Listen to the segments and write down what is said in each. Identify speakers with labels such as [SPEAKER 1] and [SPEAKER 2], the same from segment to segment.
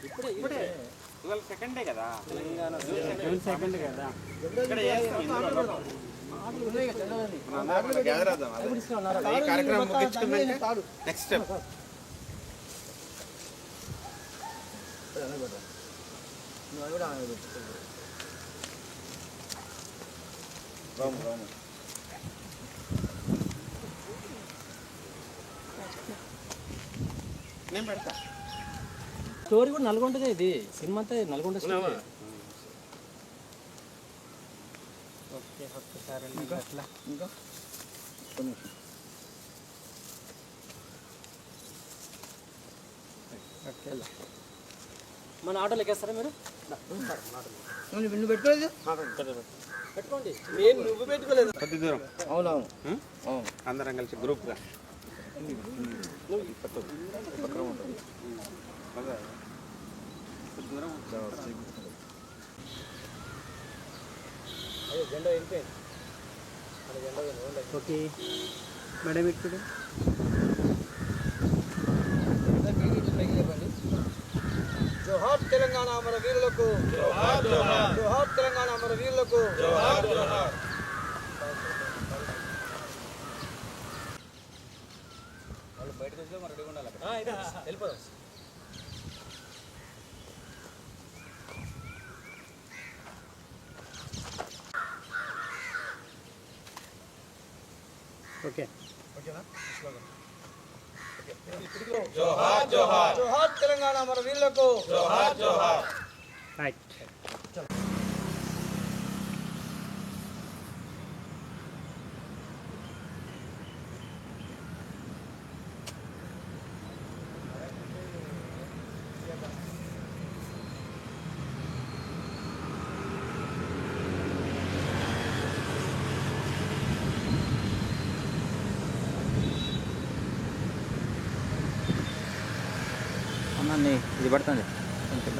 [SPEAKER 1] ఇప్పుడే 12 సెకండే కదా తెలంగాణ 7 సెకండ్ కదా ఇక్కడ కార్యక్రమం ముగించుకున్నాక నెక్స్ట్ స్టెప్ నేను పెడతా
[SPEAKER 2] స్టోరీ కూడా నల్గొండదే. ఇది సినిమా అంతా నల్గొండ స్టోరీ. ఓకే ఒక్కసారి అట్లా ఇంకా మన ఆటోలు ఎక్కేస్తారా మీరు?
[SPEAKER 3] నువ్వు పెట్టుకోలేదు,
[SPEAKER 2] పెట్టుకోండి. నేను నువ్వు పెట్టుకోలేదు.
[SPEAKER 1] కొద్ది దూరం.
[SPEAKER 3] అవునవును
[SPEAKER 1] అందరం కలిసి గ్రూప్గా
[SPEAKER 2] జెండా వెళ్ళిపోయింది. ఓకే మేడం ఇప్పుడు
[SPEAKER 3] జోహార్ తెలంగాణ అమర వీరులకు, జోహార్ తెలంగాణ అమర వీరులకు.
[SPEAKER 2] వాళ్ళు బయటకు వచ్చి మరి రెడీగా ఉండాలి. వెళ్ళిపోదాం. ఓకే
[SPEAKER 3] ఓకేనా? జోహార్ జోహార్ జోహార్ తెలంగాణ అమర వీరులకు, జోహార్ జోహార్.
[SPEAKER 2] రైట్.
[SPEAKER 4] అన్నీ ఇది పడుతుంది కొంచెం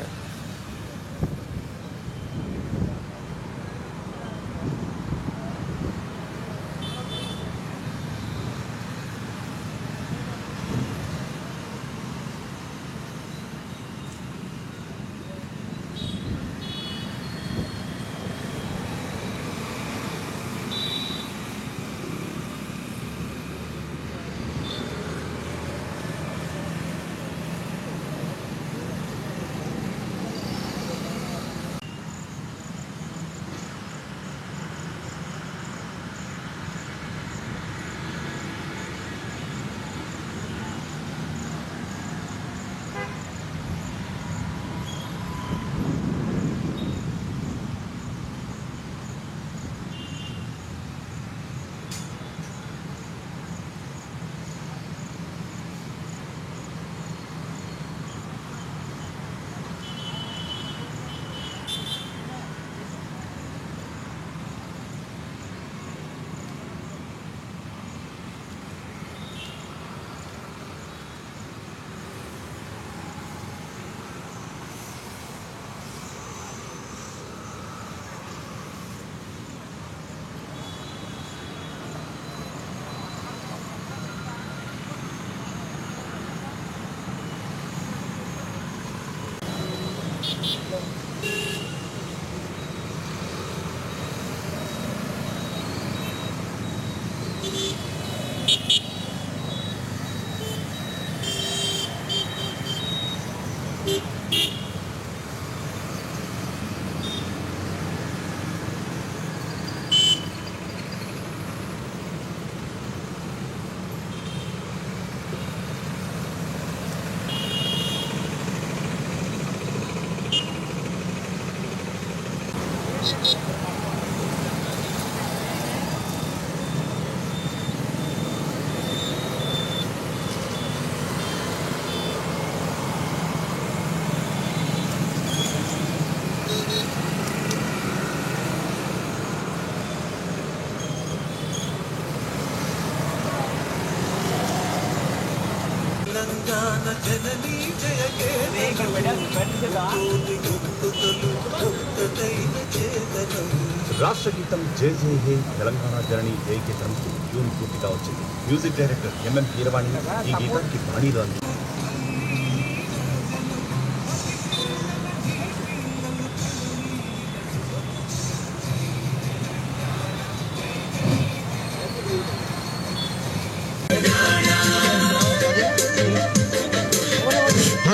[SPEAKER 5] రాష్ట్ర గీతం జై జై హే తెలంగాణ జనని జై గీతంకు ట్యూన్ పూర్తిగా వచ్చింది. మ్యూజిక్ డైరెక్టర్ ఎంఎం కీరవాణి ఈ గీతానికి బాణీలు అంది.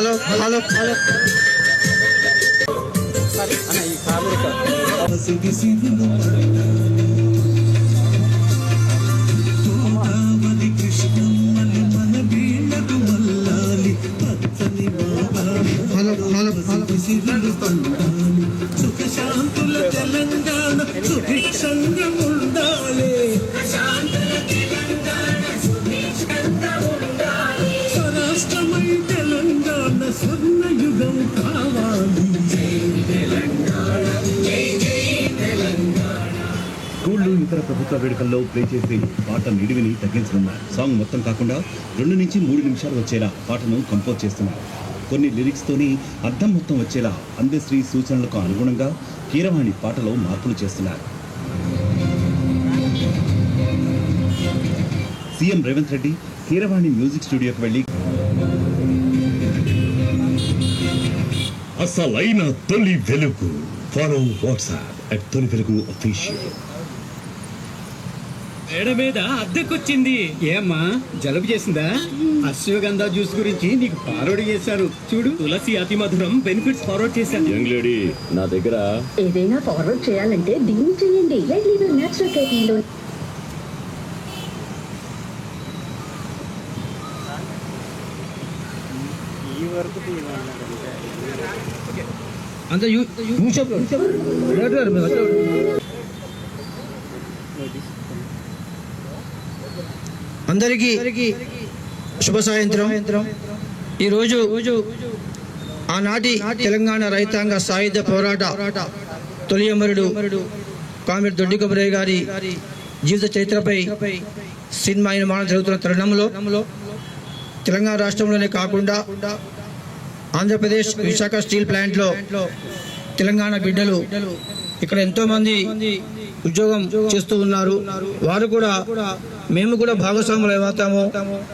[SPEAKER 3] హలో హలో హలో
[SPEAKER 2] అన్న ఈ కాలు
[SPEAKER 3] హలో హలో సుఖశాంతుల తెలంగాణ సుభిక్షంగా ఉండాలి స్వరాష్ట్రమై తెలంగాణ స్వర్ణయుగం కావాలి.
[SPEAKER 5] స్కూళ్ళు ఇతర ప్రభుత్వ వేడుకల్లో ప్లే చేసే పాట నిడివిని తగ్గించనున్నారు. సాంగ్ మొత్తం కాకుండా 2 నుంచి 3 నిమిషాలు వచ్చేలా పాటను కంపోజ్ చేస్తున్నారు. కొన్ని లిరిక్స్తోని అర్థం మొత్తం వచ్చేలా అందశ్రీ సూచనలకు అనుగుణంగా కీరవాణి పాటలో మార్పులు చేస్తున్నారు. సీఎం రేవంత్ రెడ్డి కీరవాణి మ్యూజిక్ స్టూడియోకి వెళ్ళి
[SPEAKER 6] అసలైన తొలి వెలుగు. ఫాలో వాట్సాప్ @తొలి వెలుగు అఫీషియల్.
[SPEAKER 2] మేడ మీద అద్దెకొచ్చింది. ఏమ్మా జలుబు చేసిందా? అశ్వగంధ జ్యూస్ గురించి నీకు ఫార్వర్డ్ చేశారు చూడు. తులసి అతి మధురం బెనిఫిట్స్ ఫార్వర్డ్ చేశాను.
[SPEAKER 6] యంగ్ లేడీ, నా దగ్గర
[SPEAKER 7] ఏదైనా ఫార్వర్డ్ చేయాలంటే దీన్ని చేయండి. రెడ్ లీవర్ నేచురల్ కేటీలో
[SPEAKER 1] ఈ వరకు
[SPEAKER 3] అంత అందరికీ శుభ సాయంత్రం. ఈరోజు ఆనాటి తెలంగాణ రైతాంగ సాయుధ పోరాట తొలి అమరుడు కామ్రేడ్ దొడ్డి కొమరయ్య గారి జీవిత చరిత్రపై సినిమా నిర్మాణం జరుగుతున్న తరుణంలో తెలంగాణ రాష్ట్రంలోనే కాకుండా ఆంధ్రప్రదేశ్ విశాఖ స్టీల్ ప్లాంట్లో తెలంగాణ బిడ్డలు ఇక్కడ ఎంతో మంది ఉద్యోగం చేస్తూ ఉన్నారు. వారు కూడా మేము కూడా భాగస్వాములు అవుతాము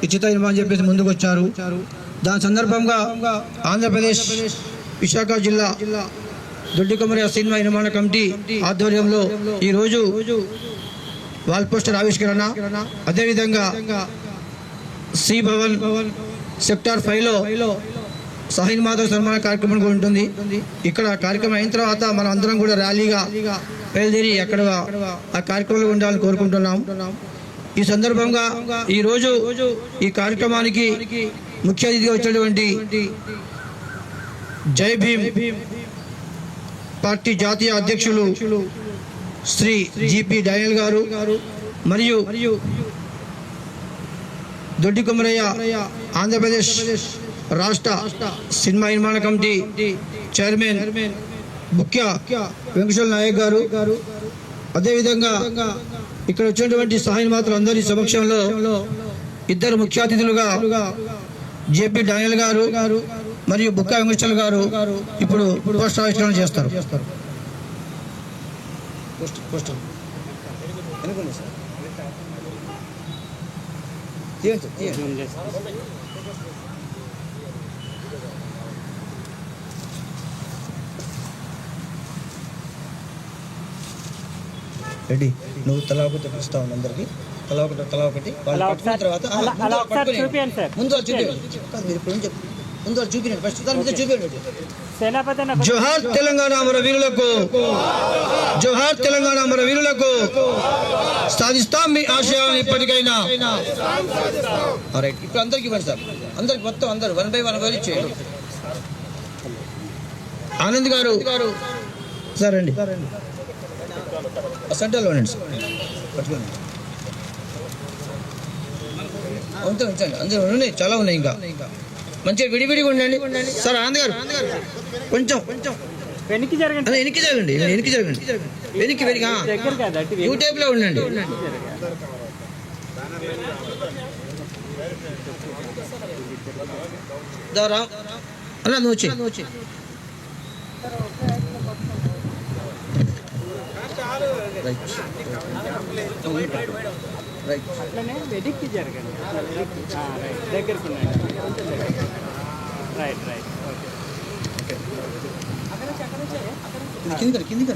[SPEAKER 3] ఈ చిత్ర నిర్మాణం చెప్పేసి ముందుకు వచ్చారు. దాని సందర్భంగా ఆంధ్రప్రదేశ్ విశాఖ జిల్లా దొడ్డి కొమరయ్య సినిమా నిర్మాణ కమిటీ ఆధ్వర్యంలో ఈరోజు వాల్ పోస్టర్ ఆవిష్కరణ, అదేవిధంగా సి భవన్ సెక్టార్ 5లో షహీద్ మాధవ్ సన్మాన కార్యక్రమం కూడా ఉంటుంది. ఇక్కడ కార్యక్రమం అయిన తర్వాత మనం అందరం కూడా ర్యాలీగా బయలుదేరి అక్కడ ఆ కార్యక్రమంలో ఉండాలని కోరుకుంటున్నాం. ఈ సందర్భంగా ఈరోజు ఈ కార్యక్రమానికి ముఖ్య అతిథిగా వచ్చినటువంటి జై భీమ్ పార్టీ జాతీయ అధ్యక్షులు శ్రీ జిపి డానియల్ గారు మరియు దొడ్డి కొమరయ్య ఆంధ్రప్రదేశ్ రాష్ట్ర సినిమా నిర్మాణ కమిటీ చైర్మన్ ముఖ్య వెంకటేశ్వర నాయక్ గారు, అదేవిధంగా ఇక్కడ వచ్చినటువంటి సహాయ మాత్రం అందరి సమక్షంలో ఇద్దరు ముఖ్య అతిథులుగా జేపీ డానియల్ గారు మరియు బుక్క వెంకటేశ్వర గారు ఇప్పుడు పోస్టర్ ఆవిష్కరణ చేస్తారు. రెడీ, నువ్వు తలా ఒకటి పిలుస్తావు అందరికి, తలా ఒకటి వాళ్ళు పట్టుకున్న తర్వాత ముందు వాళ్ళు చూపించండి. ముందు వాళ్ళు చూపించండి, ఫస్ట్ దాని మీద చూపించండి. జోహార్ తెలంగాణ అమర వీరులకు, జోహార్ తెలంగాణ అమర వీరులకు. సాధిస్తాం మీ ఆశయాలను ఇప్పటికైనా. రైట్, ఇప్పుడు అందరికి ఇవ్వండి సార్, అందరికి మొత్తం అందరు 1 by 1 ఇచ్చేయండి. ఆనంద్ గారు సార్ రండి, సెంటర్లో ఉండండి సార్, పట్టుకోండి. ఉంచండి, అందరూ ఉన్నాయి, చాలా ఉన్నాయి, ఇంకా మంచిగా విడివిడిగా ఉండండి. సార్ ఆనంద్ గారు కొంచెం
[SPEAKER 1] వెనక్కి జరగండి,
[SPEAKER 3] వెనక్కి జరగండి, వెనక్కి యూ టైప్ లో ఉండండి. అలా నువ్వు వచ్చి
[SPEAKER 1] అట్లనే వెనక్కి జరగండి, దగ్గరకు రైట్ రైట్
[SPEAKER 3] కింది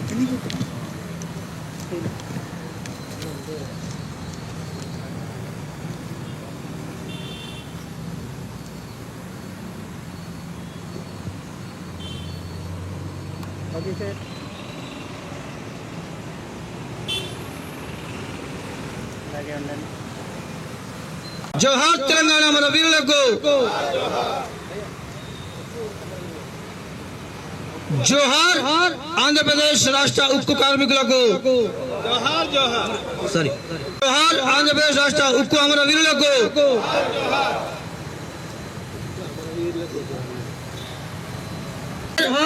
[SPEAKER 1] ఓకే సార్. అలాగే ఉండండి.
[SPEAKER 3] జోహార్ తెలంగాణ మన వీరులకు, జోహార్ ఆంధ్రప్రదేశ్ రాష్ట్ర ఉక్కు కార్మికులకు, సారీ, జోహార్ ఆంధ్రప్రదేశ్ రాష్ట్ర ఉక్కు అమర వీరులకు,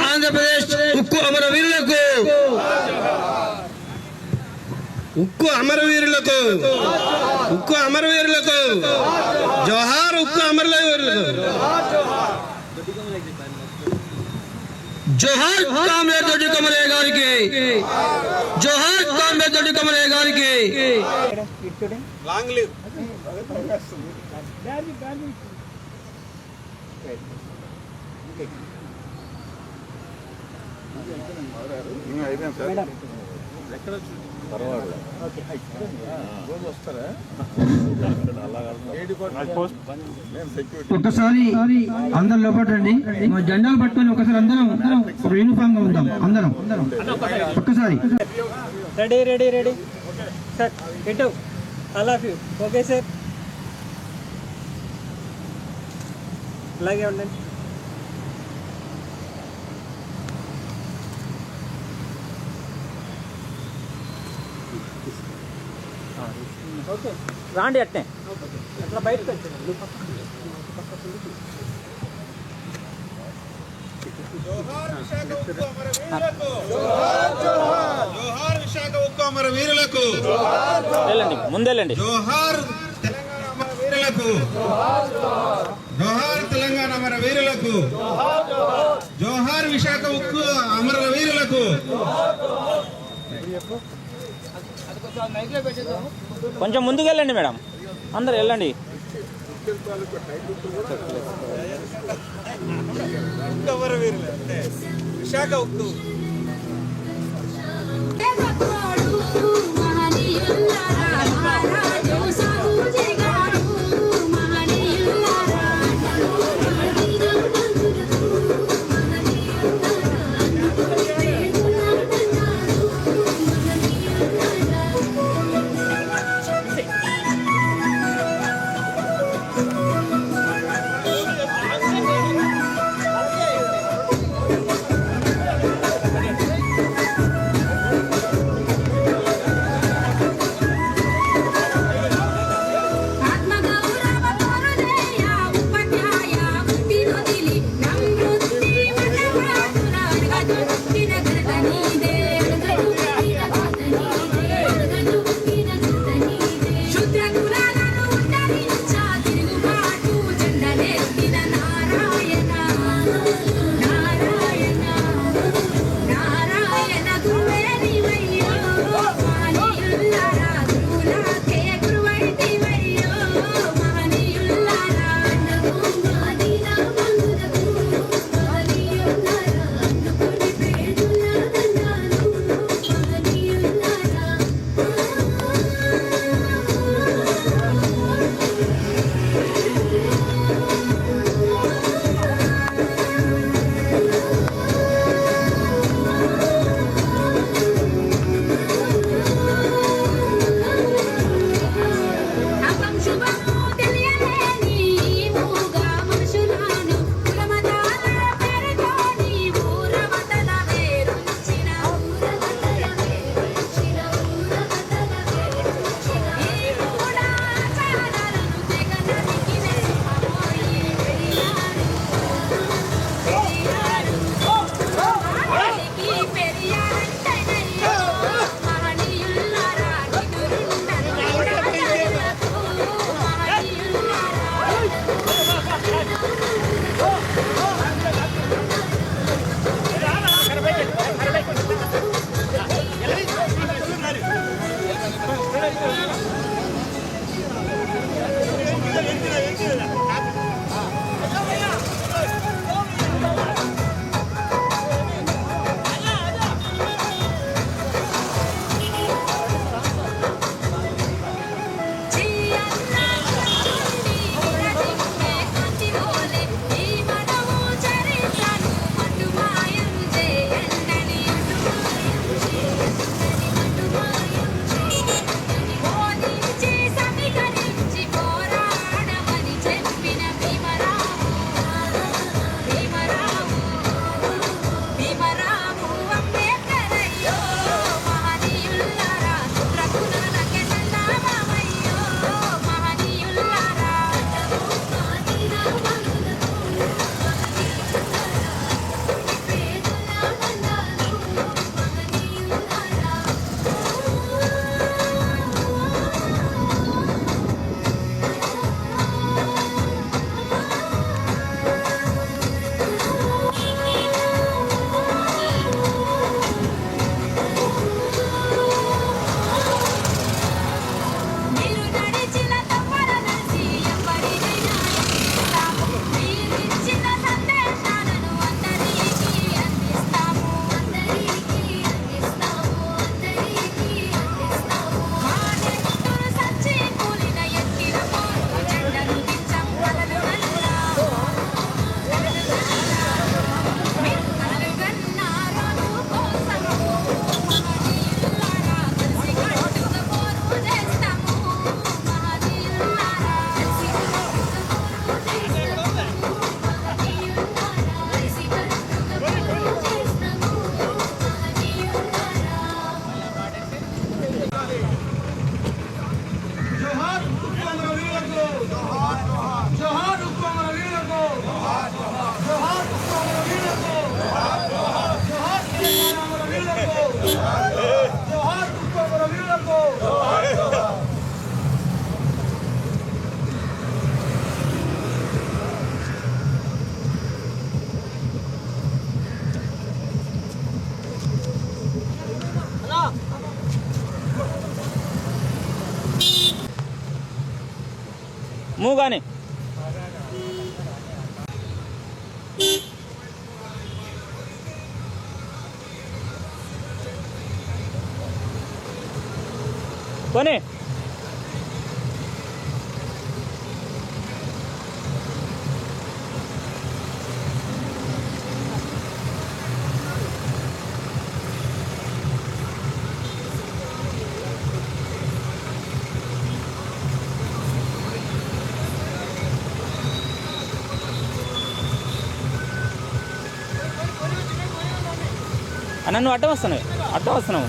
[SPEAKER 3] ఆంధ్రప్రదేశ్ ఉక్కు అమర వీరులకు, ఉక్కు అమరవీరులకు, ఉక్కు అమరవీరులకు, జోహార్ ఉక్కు అమరవీరులకు, జోహార్ కామ్రేడ్ దొడ్డి కమలే గారికి, జోహార్ కామ్రేడ్ దొడ్డి కమలే గారికి.
[SPEAKER 1] ఇటు చూడండి.
[SPEAKER 8] Long leave.
[SPEAKER 1] మేడం
[SPEAKER 3] ఒక్కసారి అందరు లోపటండి, మా జెండాలు పట్టుకొని ఒకసారి అందరం ఒక యూనిఫామ్ గా ఉందాం అందరం ఒక్కసారి.
[SPEAKER 1] Ready ready ready sir. ఇటు all of you. Okay sir. అలాగే ఉండండి. ఓకే రాండి అట్నే అట్లా బయటకు వచ్చాను.
[SPEAKER 8] జోహార్ విశాఖ ఉక్కు అమర వీరులకు,
[SPEAKER 4] వెళ్ళండి ముందెళ్ళండి.
[SPEAKER 8] జోహార్ తెలంగాణ అమర వీరులకు, జోహార్ తెలంగాణ అమర వీరులకు, జోహార్ విశాఖ ఉక్కు అమర వీరులకు.
[SPEAKER 4] కొంచెం ముందుకు వెళ్ళండి మేడం, అందరు వెళ్ళండి.
[SPEAKER 8] ఉక్కు అమర వీరులు అంటే విశాఖ ఉక్కు.
[SPEAKER 4] మూవ్ కానీ. పోనీ. అన్న నువ్వు అడ్డం వస్తున్నావు.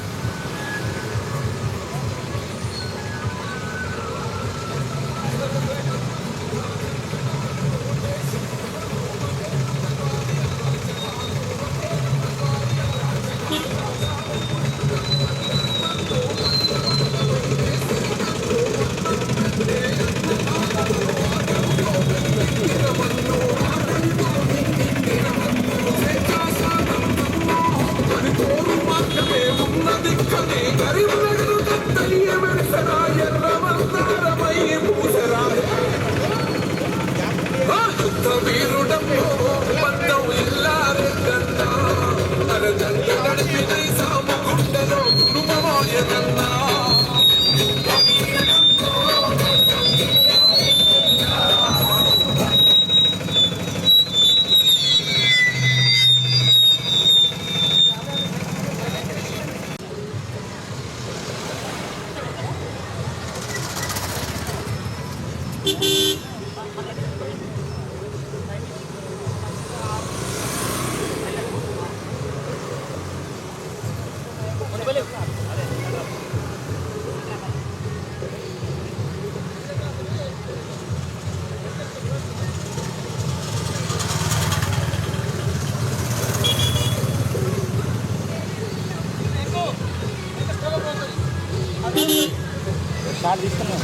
[SPEAKER 4] షార్ట్ తీసుకున్నాం.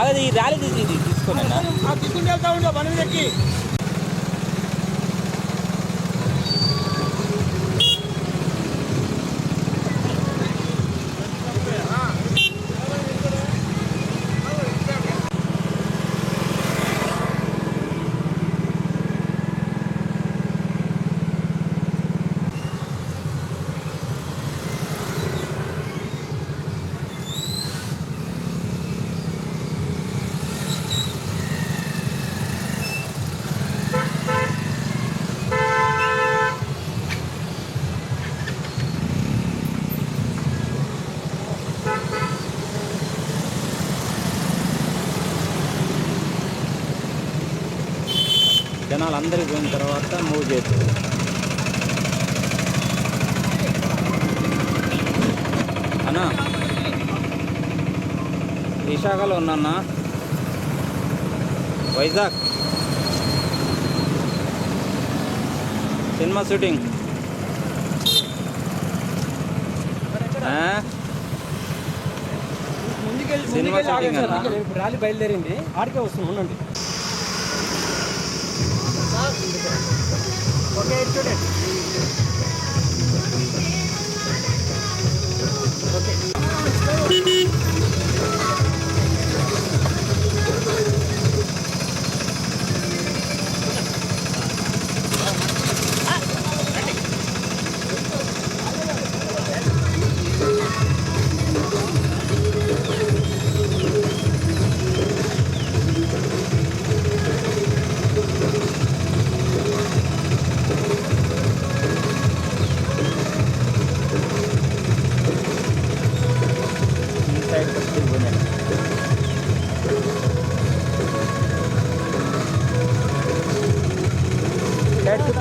[SPEAKER 4] అదే ఈ ర్యాలీ తీసుకున్నా
[SPEAKER 3] తీసుకుంటే వెళ్తా ఉండే బండి మీద ఎక్కి.
[SPEAKER 4] జనాలు అందరికి పోయిన తర్వాత మూవ్ చేస్తారు. అన్నా విశాఖలో ఉన్నా, Vizag cinema shooting. Cinema shooting అన్నా.
[SPEAKER 1] ర్యాలీ బయలుదేరింది, ఆడికే వస్తున్నాం. ఉండండి. ఓకే చూడండి.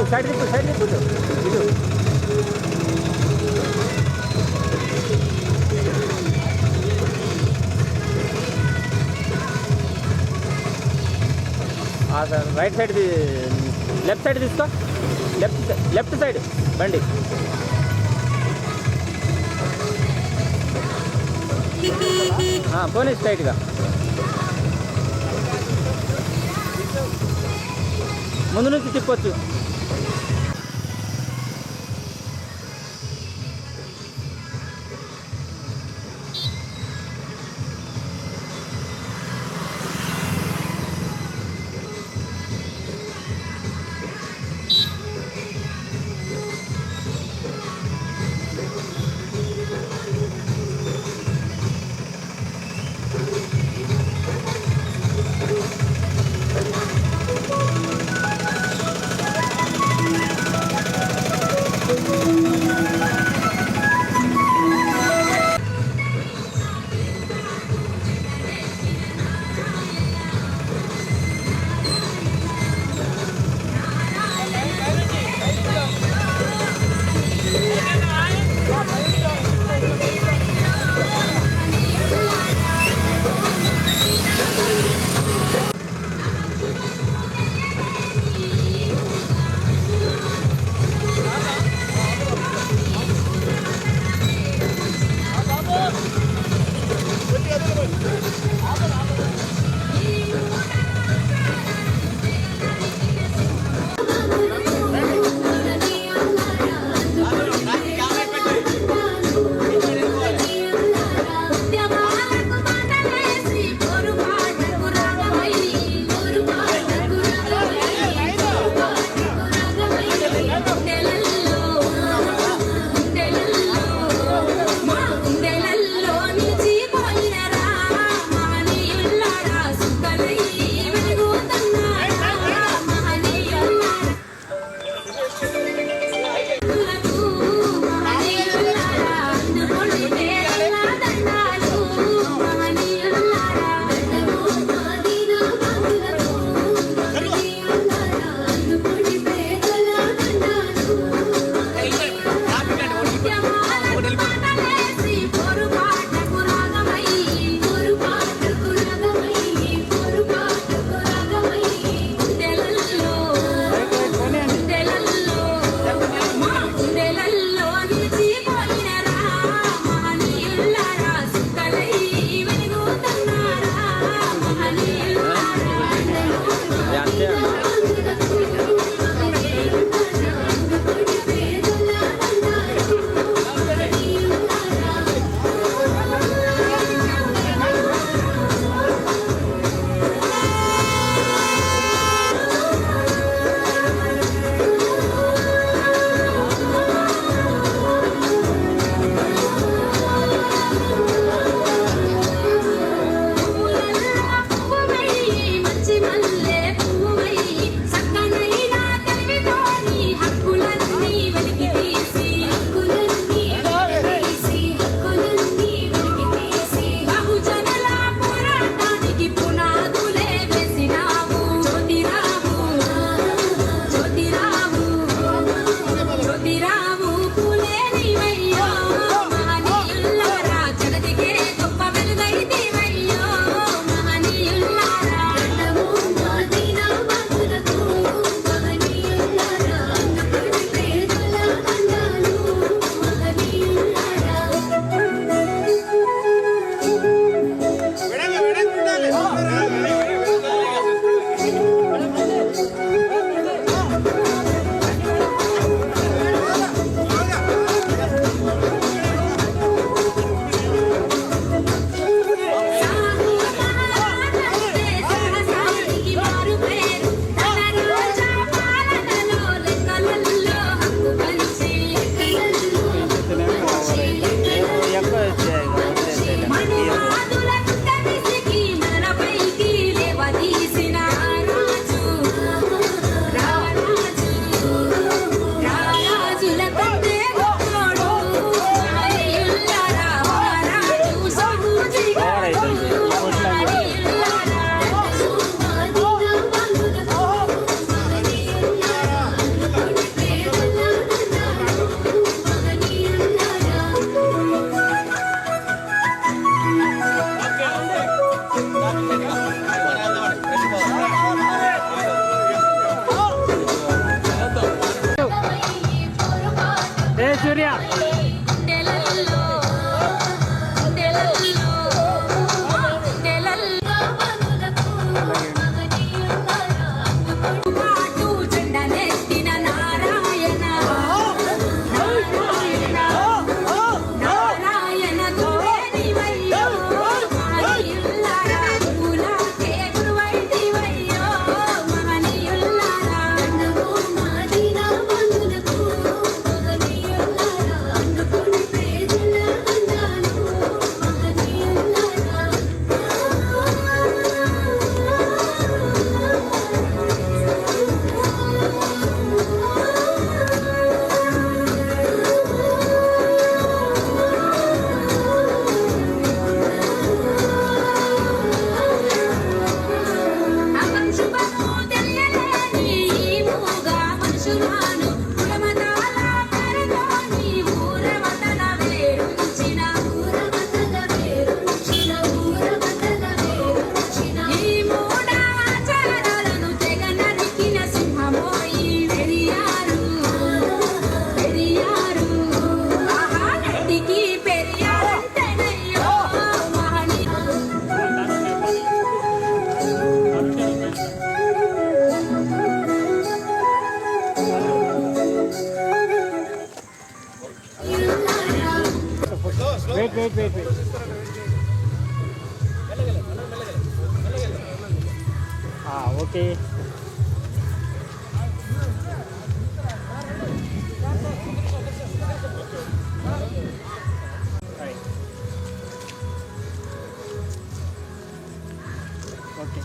[SPEAKER 4] సైడ్ తిప్పు ఇటు. Sir right side, left side తీసుకో. లెఫ్ట్ సైడ్ బండి. పోనీ స్ట్రైట్గా. ముందు నుంచి తిప్పొచ్చు.
[SPEAKER 1] సూర్య వెయిట్ ఓకే ఓకే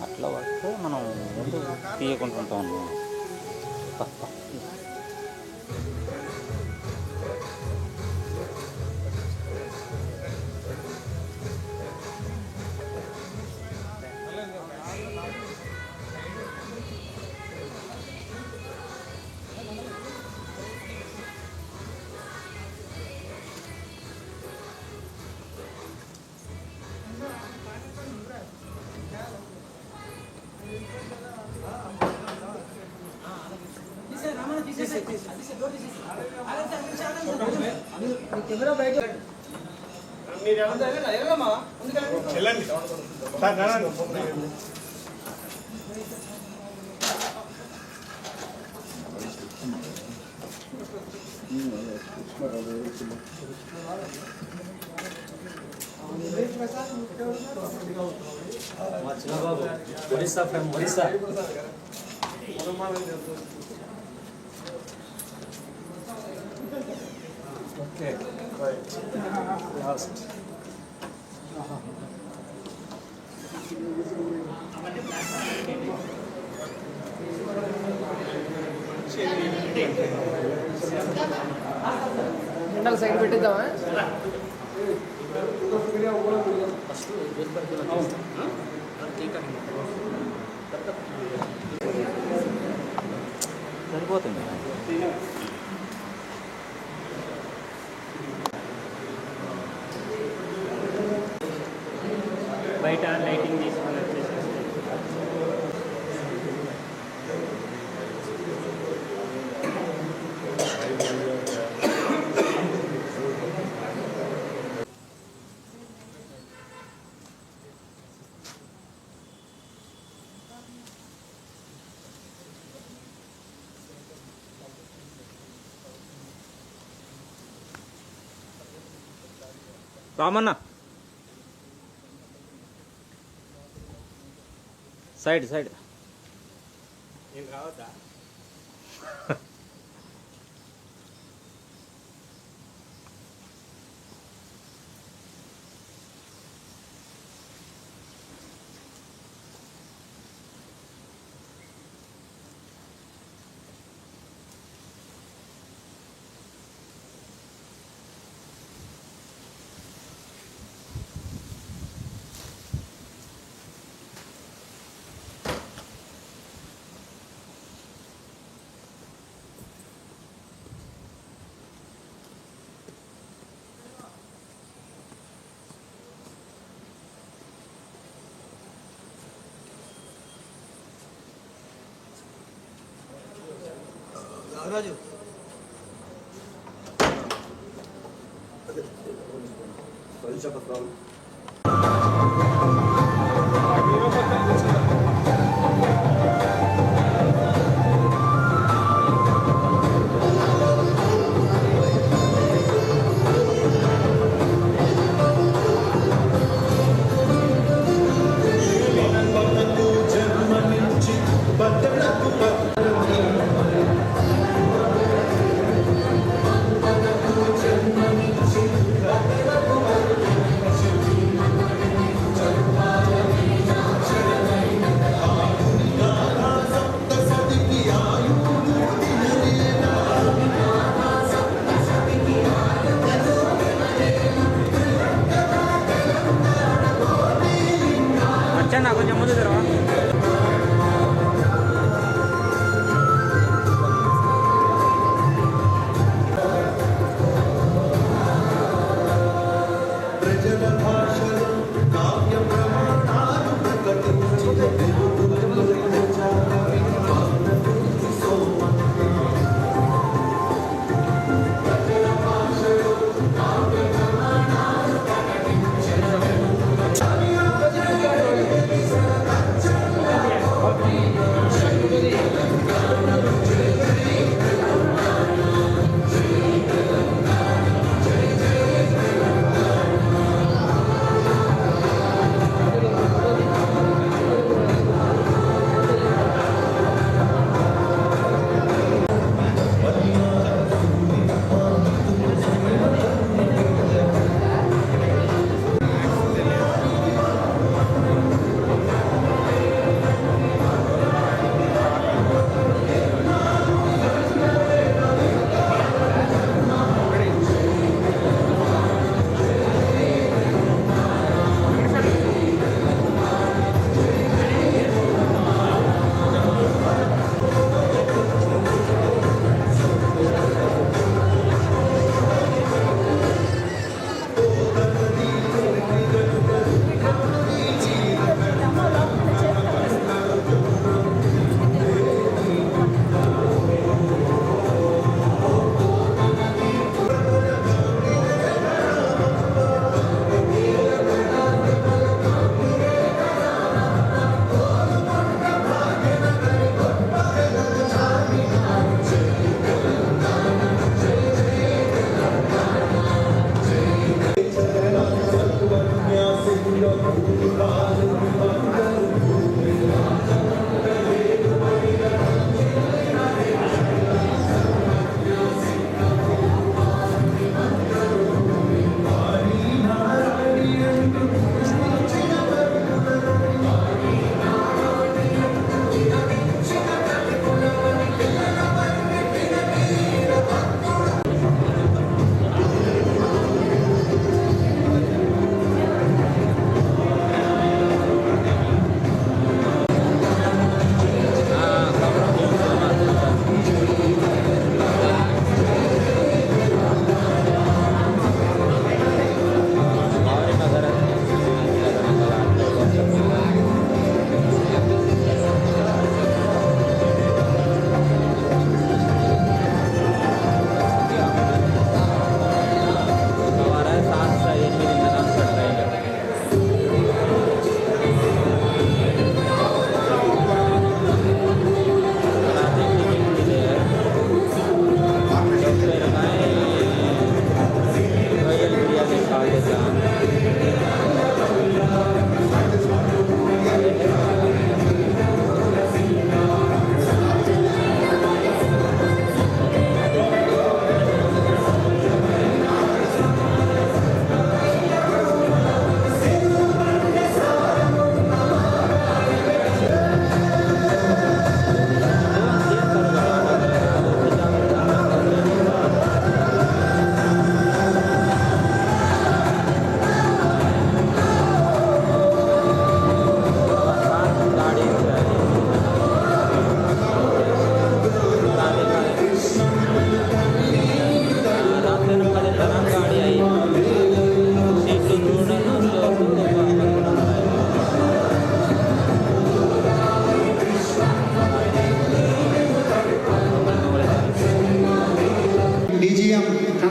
[SPEAKER 4] అట్లా వస్తే మనం ఎందుకు తీయకుంటుంటాం.
[SPEAKER 1] Orissa from Orissa. Okay last ఎండల సైడ్ పెట్టిద్దామా?
[SPEAKER 4] సరిపోతుంది.
[SPEAKER 1] బయట లైటింగ్ తీసుకొని వచ్చేసి
[SPEAKER 4] రామన్న సైడ్
[SPEAKER 2] నేను రావద్దా?
[SPEAKER 4] వచ్చా కొంచెం ముందు తెరవా.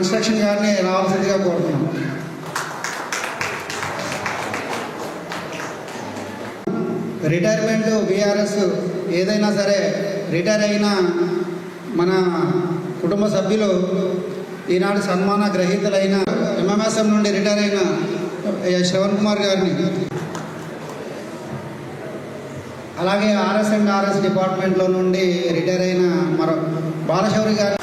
[SPEAKER 3] కన్స్ట్రక్షన్ గారిని రావాల్సిందిగా కోరుతున్నాం. రిటైర్మెంట్ బీఆర్ఎస్ ఏదైనా సరే రిటైర్ అయిన మన కుటుంబ సభ్యులు ఈనాడు సన్మాన గ్రహీతలైన ఎంఎంఎస్ఎం నుండి రిటైర్ అయిన శ్రవణ్ కుమార్ గారిని, అలాగే ఆర్ఎస్ డిపార్ట్మెంట్లో నుండి రిటైర్ అయిన మరో బాలశౌరి గారి,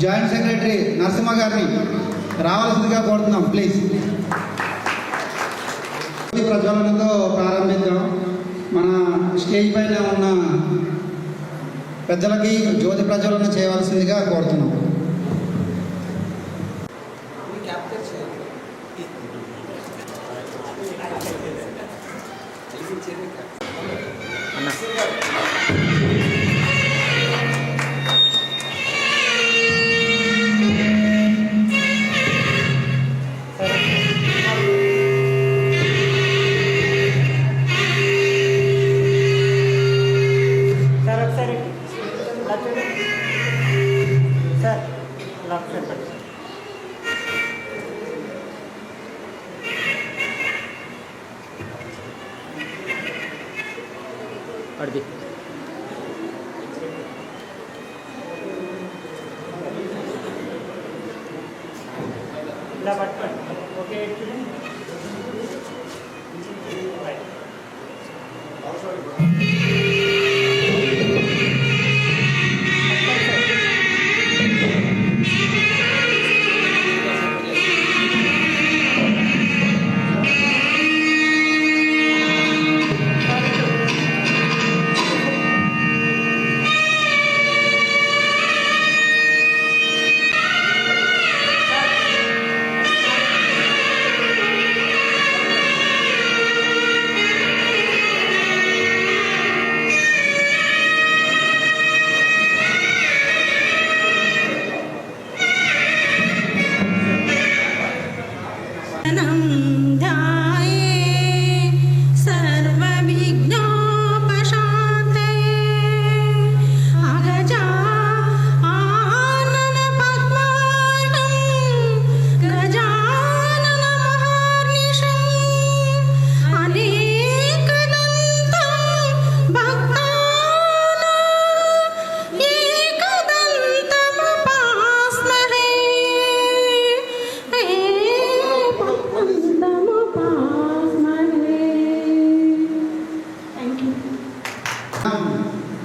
[SPEAKER 3] జాయింట్ సెక్రటరీ నరసింహ గారిని రావాల్సిందిగా కోరుతున్నాం. ప్లీజ్ ప్రజ్వలనతో ప్రారంభిద్దాం. మన స్టేజ్ పైన ఉన్న పెద్దలకి జ్యోతి ప్రజ్వలన చేయవలసిందిగా కోరుతున్నాం.
[SPEAKER 4] అడిగి
[SPEAKER 1] ఇలా పట్టుకోండి. ఓకే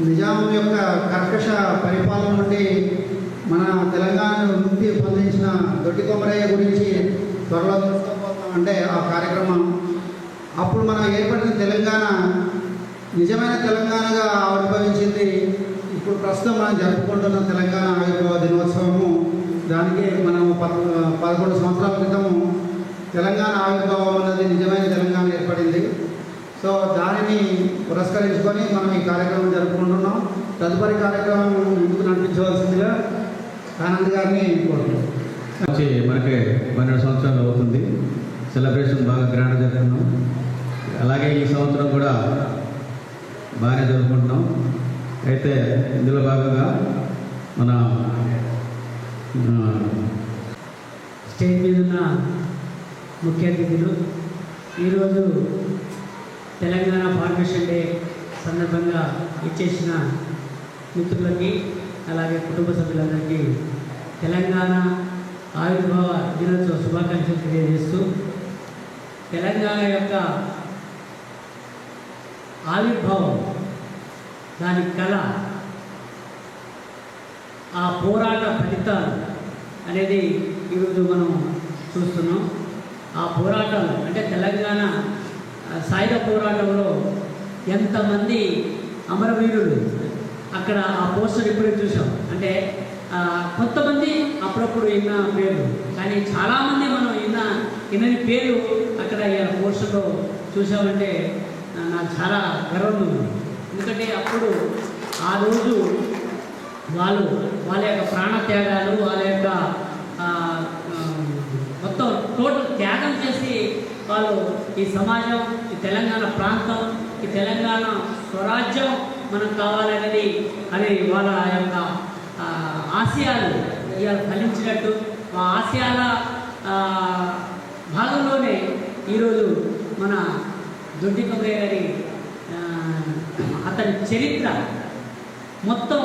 [SPEAKER 1] నిజాం యొక్క కర్కశ పరిపాలన నుండి మన తెలంగాణ ముక్తి పొందించిన దొడ్డి కొమరయ్య గురించి త్వరలో తెలుసుకోబోతామంటే ఆ కార్యక్రమం అప్పుడు మనం ఏర్పడిన తెలంగాణ నిజమైన తెలంగాణగా ఆవిర్భవించింది. ఇప్పుడు ప్రస్తుతం మనం జరుపుకుంటున్న తెలంగాణ ఆవిర్భావ దినోత్సవము, దానికి మనం 11 సంవత్సరాల క్రితము తెలంగాణ ఆవిర్భావం అన్నది నిజమైన తెలంగాణ ఏర్పడింది. సో దానిని పురస్కరించుకొని మనం ఈ కార్యక్రమం జరుపుకుంటున్నాం. తదుపరి కార్యక్రమం ముందుకు నడిపించవలసిందిగా ఆనంద్ గారిని కోరుతున్నాం.
[SPEAKER 9] మనకి 12 సంవత్సరాలు అవుతుంది. సెలబ్రేషన్ బాగా గ్రాండ్ జరుగుతున్నాం. అలాగే ఈ సంవత్సరం కూడా బాగానే జరుపుకుంటున్నాం. అయితే ఇందులో భాగంగా మన
[SPEAKER 10] స్టేజ్ మీద ఉన్న ముఖ్య అతిథులు, ఈరోజు తెలంగాణ ఫార్మేషన్ డే సందర్భంగా ఇచ్చేసిన మిత్రులకి అలాగే కుటుంబ సభ్యులందరికీ తెలంగాణ ఆవిర్భావ దినోత్సవ శుభాకాంక్షలు తెలియజేస్తూ, తెలంగాణ యొక్క ఆవిర్భావం, దాని కళ, ఆ పోరాట ఫలితాలు అనేది ఈరోజు మనం చూస్తున్నాం. ఆ పోరాటాలు అంటే తెలంగాణ సాయుధ పోరాటంలో ఎంతమంది అమరవీరులు, అక్కడ ఆ పోస్టర్ ఇప్పుడే చూసాం. అంటే కొంతమంది అప్పుడప్పుడు విన్న పేర్లు, కానీ చాలామంది మనం విన్నని పేరు అక్కడ పోస్టర్లో చూసామంటే నాకు చాలా గర్వంగా ఉంది. ఎందుకంటే అప్పుడు ఆ రోజు వాళ్ళ యొక్క ప్రాణత్యాగాలు, వాళ్ళ యొక్క మొత్తం టోటల్ త్యాగం చేసి వాళ్ళు ఈ సమాజం, ఈ తెలంగాణ ప్రాంతం, ఈ తెలంగాణ స్వరాజ్యం మనకు కావాలనేది అది వాళ్ళ యొక్క ఆశయాలు ఇవాళ ఫలించినట్టు, ఆ ఆశయాల భాగంలోనే ఈరోజు మన దొడ్డి కొమరయ్య గారి అతని చరిత్ర మొత్తం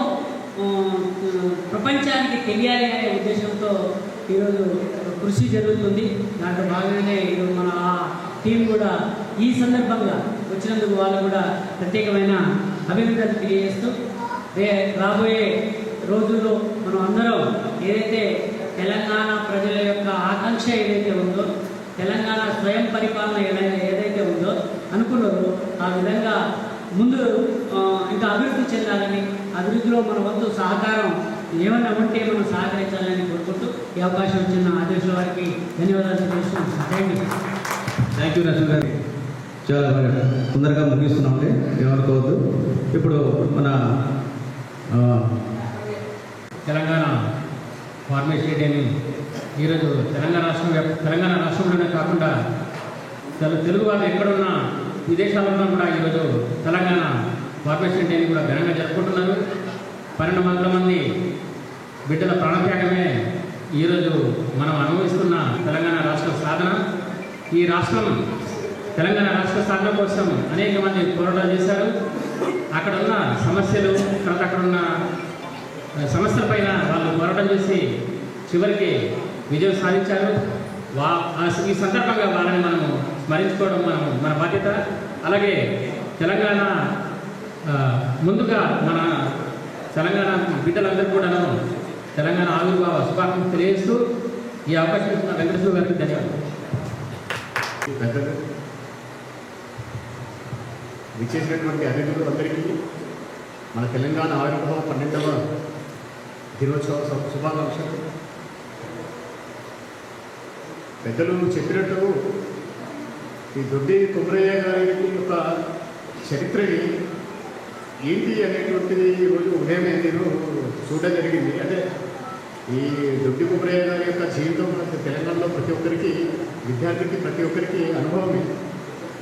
[SPEAKER 10] ప్రపంచానికి తెలియాలి అనే ఉద్దేశంతో ఈరోజు కృషి జరుగుతుంది. దాంట్లో భాగంగానే ఈరోజు మన ఆ టీం కూడా ఈ సందర్భంగా వచ్చినందుకు వాళ్ళు కూడా ప్రత్యేకమైన అభినందనలు తెలియజేస్తూ రాబోయే రోజుల్లో మనం అందరం ఏదైతే తెలంగాణ ప్రజల యొక్క ఆకాంక్ష ఏదైతే ఉందో, తెలంగాణ స్వయం పరిపాలన ఏదైతే ఉందో అనుకున్నారో ఆ విధంగా ముందు ఇంకా అభివృద్ధి చెందాలని, అభివృద్ధిలో మన వంతు సహకారం ఏమన్నా ఉంటే మనం సహకరించాలని కోరుకుంటూ ఈ అవకాశం ఇచ్చిన అధ్యక్షుల వారికి ధన్యవాదాలు తెలుసుకుంటున్నాను.
[SPEAKER 9] థ్యాంక్ యూ నరసింహ గారి. చాలా బాగా తొందరగా ముగిస్తున్నామండి, ఏమనుకోవద్దు. ఇప్పుడు మన
[SPEAKER 10] తెలంగాణ ఫార్మేషన్ డే అని ఈరోజు తెలంగాణ రాష్ట్రంలోనే కాకుండా తెలుగు వాళ్ళు ఎక్కడున్నా విదేశాలలో కూడా ఈరోజు తెలంగాణ ఫార్మేషన్ డేని కూడా ఘనంగా జరుపుకుంటున్నారు. 12 మంది బిడ్డల ప్రాణత్యాగమే ఈరోజు మనం అనుభవిస్తున్న తెలంగాణ రాష్ట్ర సాధన. ఈ రాష్ట్రం తెలంగాణ రాష్ట్ర సాధన కోసం అనేక మంది పోరాటాలు చేశారు. అక్కడ ఉన్న సమస్యలు, తర్వాత అక్కడ ఉన్న సమస్యలపైన వాళ్ళు పోరాటం చేసి చివరికి విజయం సాధించారు. ఈ సందర్భంగా వాళ్ళని మనము స్మరించుకోవడం మన బాధ్యత. అలాగే తెలంగాణ ముందుగా మన తెలంగాణ బిడ్డలందరూ కూడాను తెలంగాణ ఆవిర్భావ శుభాకాంక్షలు తెలియజేస్తూ ఈ అవకాశం ఇస్తున్న వెంకటేశ్వర గారికి ధన్యవాదాలు.
[SPEAKER 11] విచ్చేసినటువంటి అతిథులు అందరికీ మన తెలంగాణ ఆవిర్భావ 12వ దినోత్సవ శుభాకాంక్షలు. పెద్దలు చెప్పినట్టు ఈ దొడ్డి కొమరయ్య గారి యొక్క చరిత్రని ఏంటి అనేటువంటిది ఈరోజు ఉదయమే నేను చూడడం జరిగింది. అంటే ఈ దొడ్డి కొమరయ్య గారి యొక్క జీవితం తెలంగాణలో ప్రతి ఒక్కరికి, విద్యార్థికి ప్రతి ఒక్కరికి అనుభవమే.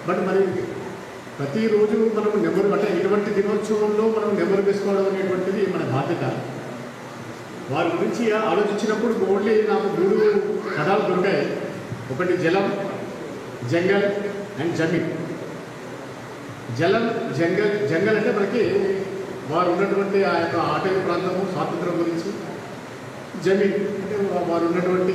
[SPEAKER 11] బట్ మరి ప్రతిరోజు మనం నెంబరు, అంటే ఇటువంటి దినోత్సవంలో మనం నెంబరు వేసుకోవడం అనేటువంటిది మన బాధ్యత. వారి గురించి ఆలోచించినప్పుడు ఓన్లీ నాకు 3 పదాలు దొరికాయి. ఒకటి జలం, జంగల్ అండ్ జమీన్. జలం, జంగల్ అంటే మనకి వారు ఉన్నటువంటి ఆ యొక్క అటవీ ప్రాంతము, స్వాతంత్రం గురించి. జమీన్ అంటే వారు ఉన్నటువంటి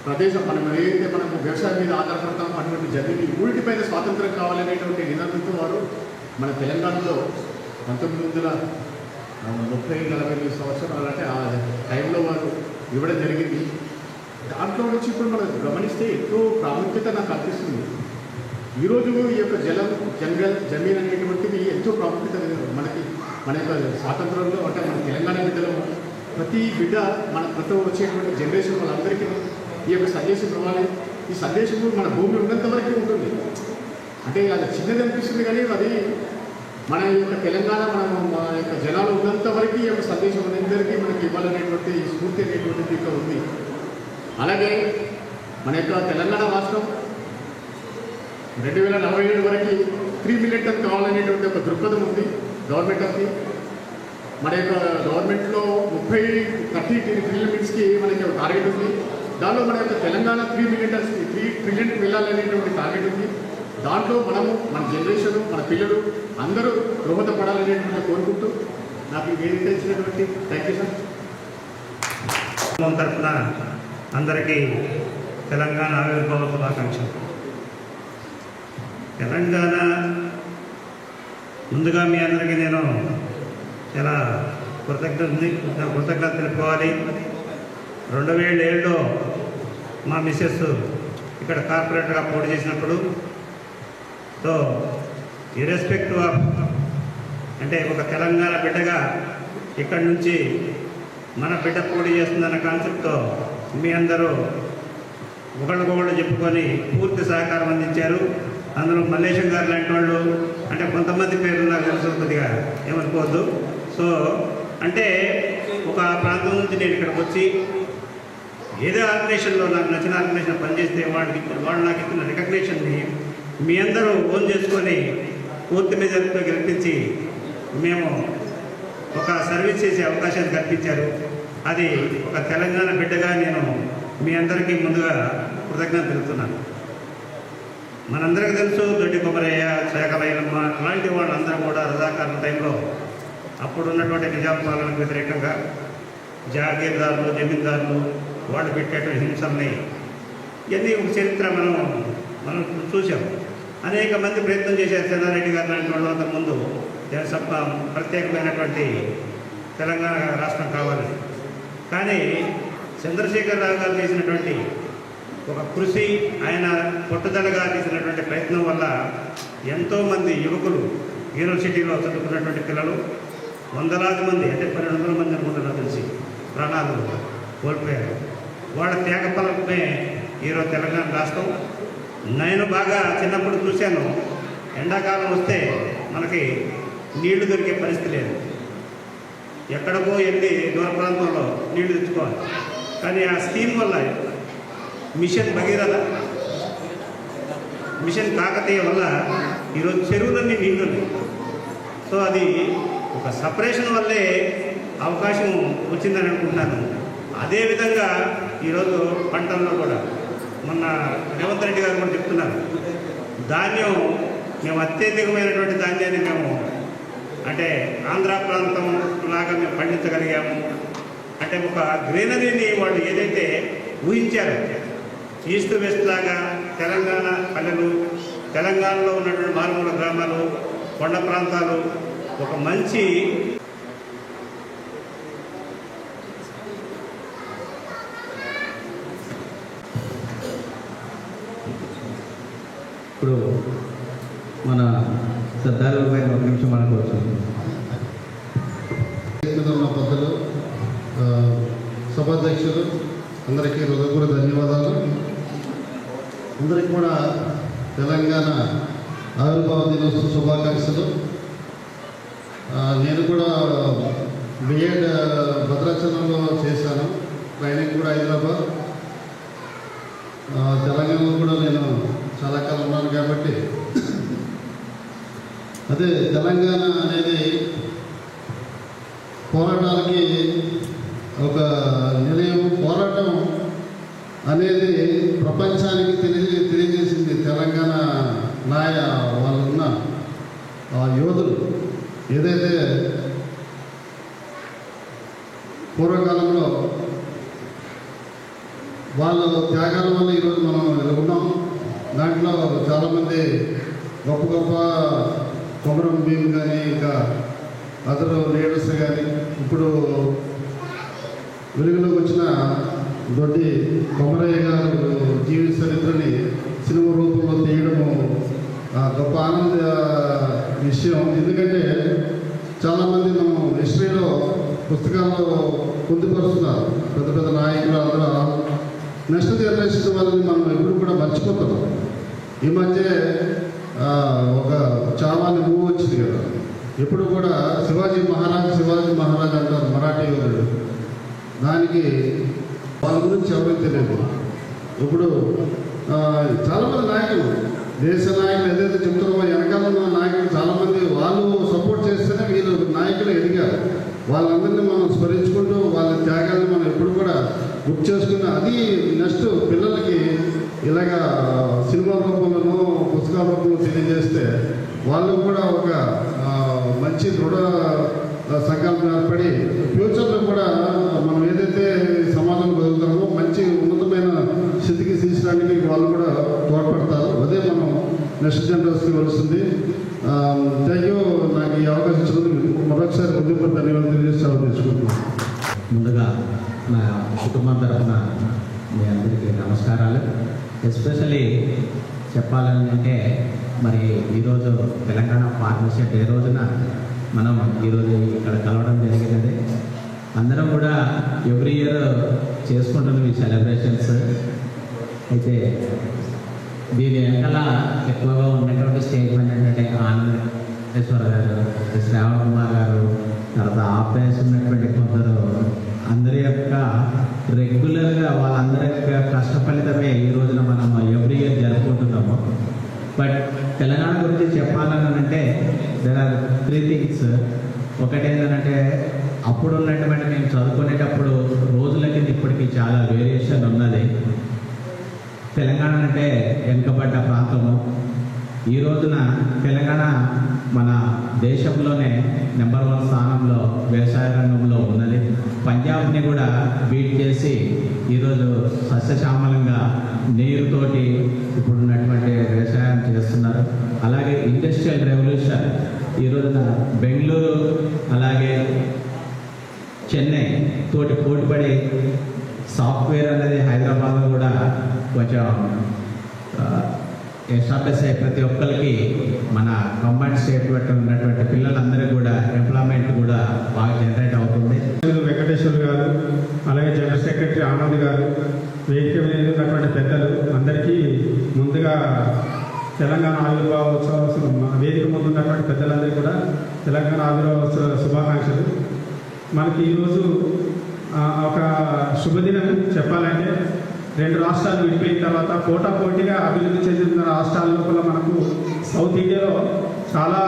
[SPEAKER 11] ప్రదేశం, మనం ఏదైతే మనము వ్యవసాయం మీద ఆధారపడతామో అటువంటి జమీన్, ఊరిటిపైన స్వాతంత్రం కావాలనేటువంటి నినాదంతో వారు మన తెలంగాణలో 1930-40 సంవత్సరాలు అంటే ఆ టైంలో వారు ఇవ్వడం జరిగింది. దాంట్లో నుంచి ఇప్పుడు మనం గమనిస్తే ఎంతో ప్రాముఖ్యత నాకు అనిపిస్తుంది. ఈరోజు ఈ యొక్క జలం, జంగల్, జమీన్ అనేటువంటివి ఎంతో ప్రాముఖ్యత మన యొక్క స్వాతంత్రంలో. అంటే మన తెలంగాణ బిడ్డలో ప్రతి బిడ్డ ప్రతి వచ్చేటువంటి జనరేషన్ వాళ్ళందరికీ ఈ యొక్క సందేశం ఇవ్వాలి. ఈ సందేశము మన భూమి ఉన్నంత వరకు ఉంటుంది. అంటే అది చిన్నది అనిపిస్తుంది, కానీ అది మన యొక్క తెలంగాణ, మన యొక్క జనాలు ఉన్నంత వరకు ఈ యొక్క సందేశం అందరికీ మనకి ఇవ్వాలనేటువంటి స్ఫూర్తి అనేటువంటిది ఇక్కడ ఉంది. అలాగే మన యొక్క తెలంగాణ రాష్ట్రం 2047 వరకు 3 మిలియన్ టన్ కావాలనేటువంటి ఒక దృక్పథం ఉంది గవర్నమెంట్కి. మన యొక్క గవర్నమెంట్లో 30 ట్రిలియన్స్కి మనకి ఒక టార్గెట్ ఉంది. దానిలో మన యొక్క తెలంగాణ 3 మిలియన్ టన్స్ 3 ట్రిలియన్కి వెళ్ళాలనేటువంటి టార్గెట్ ఉంది. దాంట్లో మనము, మన జనరేషను, మన పిల్లలు అందరూ దోహదపడాలనేటువంటి కోరుకుంటూ నాకు వేదిక ఇచ్చినటువంటి థ్యాంక్ యూ సార్.
[SPEAKER 12] తరఫున అందరికీ తెలంగాణ ఆవిర్భావ శుభాకాంక్షలు. తెలంగాణ ముందుగా మీ అందరికీ నేను చాలా కృతజ్ఞత తెలుపుకోవాలి. 2007లో మా మిస్సెస్ ఇక్కడ కార్పొరేటర్గా పోటీ చేసినప్పుడు, సో ఇర్రెస్పెక్టివ్ ఆఫ్, అంటే ఒక తెలంగాణ బిడ్డగా ఇక్కడి నుంచి మన బిడ్డ పోటీ చేస్తుందన్న కాన్సెప్ట్తో మీ అందరూ ఒకళ్ళకొకళ్ళు చెప్పుకొని పూర్తి సహకారం అందించారు. అందులో మల్లేశం గారు లాంటి వాళ్ళు, అంటే కొంతమంది పేర్లు నాకు తెలుసు, కొద్దిగా ఏమనుకోవద్దు. సో అంటే ఒక ప్రాంతం నుంచి నేను ఇక్కడికి వచ్చి ఏదో ఆర్గనైజేషన్లో నాకు నచ్చిన ఆర్గనైజేషన్ పనిచేస్తే వాళ్ళు నాకు ఇచ్చిన రికగ్నేషన్ని మీ అందరూ ఓన్ చేసుకొని పూర్తి మెజారిటీతో గెలిపించి మేము ఒక సర్వీస్ చేసే అవకాశాన్ని కల్పించారు. అది ఒక తెలంగాణ బిడ్డగా నేను మీ అందరికీ ముందుగా కృతజ్ఞత తెలుపుతున్నాను. మనందరికీ తెలుసు దొడ్డి కొమరయ్య, శాఖలైనమ్మ అలాంటి వాళ్ళందరూ కూడా రజాకారుల టైంలో అప్పుడు ఉన్నటువంటి నిజాం పాలనకు వ్యతిరేకంగా జాగీర్దారులు, జమీందారులు వాళ్ళు పెట్టేటువంటి హింసల్ని ఇవన్నీ ఒక చరిత్ర మనం చూసాం. అనేక మంది ప్రయత్నం చేశారు. చెన్నారెడ్డి గారు లాంటి వాళ్ళు అంతకుముందు ప్రత్యేకమైనటువంటి తెలంగాణ రాష్ట్రం కావాలని. కానీ చంద్రశేఖరరావు గారు చేసినటువంటి ఒక కృషి, ఆయన పట్టుదలగా చేసినటువంటి ప్రయత్నం వల్ల ఎంతోమంది యువకులు యూనివర్సిటీలో చదువుకున్నటువంటి పిల్లలు వందలాది మంది, అంటే 1200 మంది అనుకుంటున్నా తెలిసి ప్రాణాలు కోల్పోయారు. వాళ్ళ త్యాగ ఫలమే ఈరోజు తెలంగాణ రాష్ట్రం. నేను బాగా చిన్నప్పుడు చూశాను, ఎండాకాలం వస్తే మనకి నీళ్లు దొరికే పరిస్థితి లేదు. ఎక్కడికో వెళ్ళి దూర ప్రాంతంలో నీళ్లు తెచ్చుకోవాలి. కానీ ఆ స్కీమ్ వల్ల మిషన్ భగీరథ, మిషన్ కాకతీయ వల్ల ఈరోజు చెరువులన్నీ నీళ్లున్నాయి. సో అది ఒక సపరేషన్ వల్లే అవకాశం వచ్చిందని అనుకుంటున్నాను. అదేవిధంగా ఈరోజు పంటల్లో కూడా మొన్న రేవంత్ రెడ్డి గారు కూడా చెప్తున్నారు, ధాన్యం మేము అత్యధికమైనటువంటి ధాన్యాన్ని మేము అంటే ఆంధ్ర ప్రాంతం లాగా మేము పండించగలిగాము. అంటే ఒక గ్రీనరీని వాళ్ళు ఏదైతే ఊహించారో, ఈస్ట్ వెస్ట్ లాగా తెలంగాణ పల్లెలు, తెలంగాణలో ఉన్నటువంటి మారుమూల గ్రామాలు, కొండ ప్రాంతాలు ఒక మంచి
[SPEAKER 9] ఇప్పుడు మన శ్రద్ధాలు పైన ఒక నిమిషం అనుకోవచ్చు.
[SPEAKER 13] ఉన్న పెద్దలు, సభాధ్యక్షులు అందరికీ హృదయపూర్వక ధన్యవాదాలు. అందరికీ కూడా తెలంగాణ ఆవిర్భావ దినోత్సవ శుభాకాంక్షలు. నేను కూడా బిఎడ్ భద్రాచలంలో చేశాను, ట్రైనింగ్ కూడా హైదరాబాద్. తెలంగాణలో కూడా నేను చాలా కాలం ఉన్నాను కాబట్టి అదే తెలంగాణ అనేది పోరాటాలకి ఒక నిలయం. పోరాటం అనేది ప్రపంచానికి తెలియజేసింది తెలంగాణ వాళ్ళు ఉన్న యోధులు. ఏదైతే పూర్వకాలంలో వాళ్ళ త్యాగాల వల్ల ఈరోజు మనం ఇలా ఉన్నాం. దాంట్లో చాలామంది గొప్ప గొప్ప కొమరం భీమ్ కానీ ఇంకా అదర్ లీడర్స్ కానీ, ఇప్పుడు వెలుగులోకి వచ్చిన దొడ్డి కొమరయ్య గారు జీవిత చరిత్రని సినిమా రూపంలో తీయడము గొప్ప ఆనంద విషయం. ఎందుకంటే చాలామంది మనం హిస్టరీలో పుస్తకాల్లో పొందుపరుస్తున్నారు, పెద్ద పెద్ద నాయకులు అందరూ. నెక్స్ట్ జనరేషన్ వాళ్ళని మనం ఎప్పుడు కూడా మర్చిపోతున్నాం. ఈ మధ్య ఒక చావాని మూవ్ వచ్చింది కదా, ఎప్పుడు కూడా శివాజీ మహారాజ్ అంటారు మరాఠీ యోధుడు. దానికి వాళ్ళ గురించి ఎవరికి తెలియదు. ఇప్పుడు చాలామంది నాయకులు, దేశ నాయకులు ఏదైతే చెప్తున్నామో వెనకాల ఉన్న నాయకులు చాలామంది వాళ్ళు సపోర్ట్ చేస్తేనే వీళ్ళు నాయకులు ఎదిగారు. వాళ్ళందరినీ మనం స్మరించుకుంటూ వాళ్ళ త్యాగాలను మనం ఎప్పుడు కూడా గుర్తు చేసుకున్న అది నెక్స్ట్ పిల్లలకి ఇలాగా సినిమా రూపంలోనూ పుస్తకాల రూపంలో తెలియజేస్తే వాళ్ళు కూడా ఒక మంచి దృఢ సంకల్పం ఏర్పడి ఫ్యూచర్లో కూడా మనం ఏదైతే సమాజంలో బతుకుతామో మంచి ఉన్నతమైన స్థితికి తీర్చడానికి వాళ్ళు కూడా తోడ్పడతారు. అదే మనం నెక్స్ట్ జనరేషన్కి వస్తుంది. Thank you. నాకు ఈ అవకాశం ఇచ్చినందుకు మరొకసారి హృదయపూర్వక ధన్యవాదాలు తెలియజేసి తీసుకుంటున్నాను.
[SPEAKER 9] ముందుగా నా కుటుంబం తరఫున మీ అందరికీ నమస్కారాలు. ఎస్పెషల్లీ చెప్పాలని అంటే మరి ఈరోజు తెలంగాణ పార్ట్నర్షిప్ డే రోజున మనం ఈరోజు ఇక్కడ కలవడం జరిగినది. అందరం కూడా ఎవ్రీ ఇయర్ చేసుకుంటున్నాం ఈ సెలబ్రేషన్స్. అయితే దీని వెనకాల ఎక్కువగా ఉన్నటువంటి స్టేట్మెంట్ ఏంటంటే ఆనందేశ్వర గారు, శ్రావణ్ కుమార్ గారు, తర్వాత ఆపేసి ఉన్నటువంటి కొందరు అందరి యొక్క రెగ్యులర్గా వాళ్ళందరి యొక్క కష్ట ఫలితమే ఈ రోజున మనం ఎవ్రీ ఇయర్ జరుపుకుంటున్నాము. బట్ తెలంగాణ గురించి చెప్పాలని అంటే దెర్ ఆర్ 3 థింగ్స్. ఒకటి ఏంటంటే అప్పుడు ఉన్నటువంటి మేము చదువుకునేటప్పుడు రోజులకి ఇప్పటికి చాలా వేరియేషన్ ఉన్నది. తెలంగాణ అంటే వెనుకబడ్డ ప్రాంతము. ఈ రోజున తెలంగాణ మన దేశంలోనే నెంబర్ 1 స్థానంలో వ్యవసాయ రంగంలో ఉన్నది. పంజాబ్ని కూడా బీట్ చేసి ఈరోజు సస్యశ్యామలంగా నీరుతోటి ఇప్పుడున్నటువంటి వ్యవసాయం చేస్తున్నారు. అలాగే ఇండస్ట్రియల్ రెవల్యూషన్ ఈ రోజున బెంగళూరు అలాగే చెన్నై తోటి పోటీపడి సాఫ్ట్వేర్ అనేది హైదరాబాద్లో కూడా కొంచెం ఎస్టాబ్లిష్ అయ్యి ప్రతి ఒక్కరికి మన కంబైన్ స్టేట్ బట్టి ఉన్నటువంటి పిల్లలందరికీ కూడా ఎంప్లాయ్మెంట్ కూడా బాగా జనరేట్ అవుతుంది.
[SPEAKER 11] వెంకటేశ్వర్ గారు, అలాగే జనరల్ సెక్రటరీ ఆనంద్ గారు, వేదిక మీద ఉన్నటువంటి పెద్దలు అందరికీ ముందుగా తెలంగాణ ఆవిర్భావోత్సవం వేదిక ముందు ఉన్నటువంటి పెద్దలందరికీ కూడా తెలంగాణ ఆవిర్భావోత్సవ శుభాకాంక్షలు. మనకి ఈరోజు ఒక శుభదినం చెప్పాలంటే 2 రాష్ట్రాలు విడిపోయిన తర్వాత పోటాపోటీగా అభివృద్ధి చెందుతున్న రాష్ట్రాల లోపల మనకు సౌత్ ఇండియాలో చాలా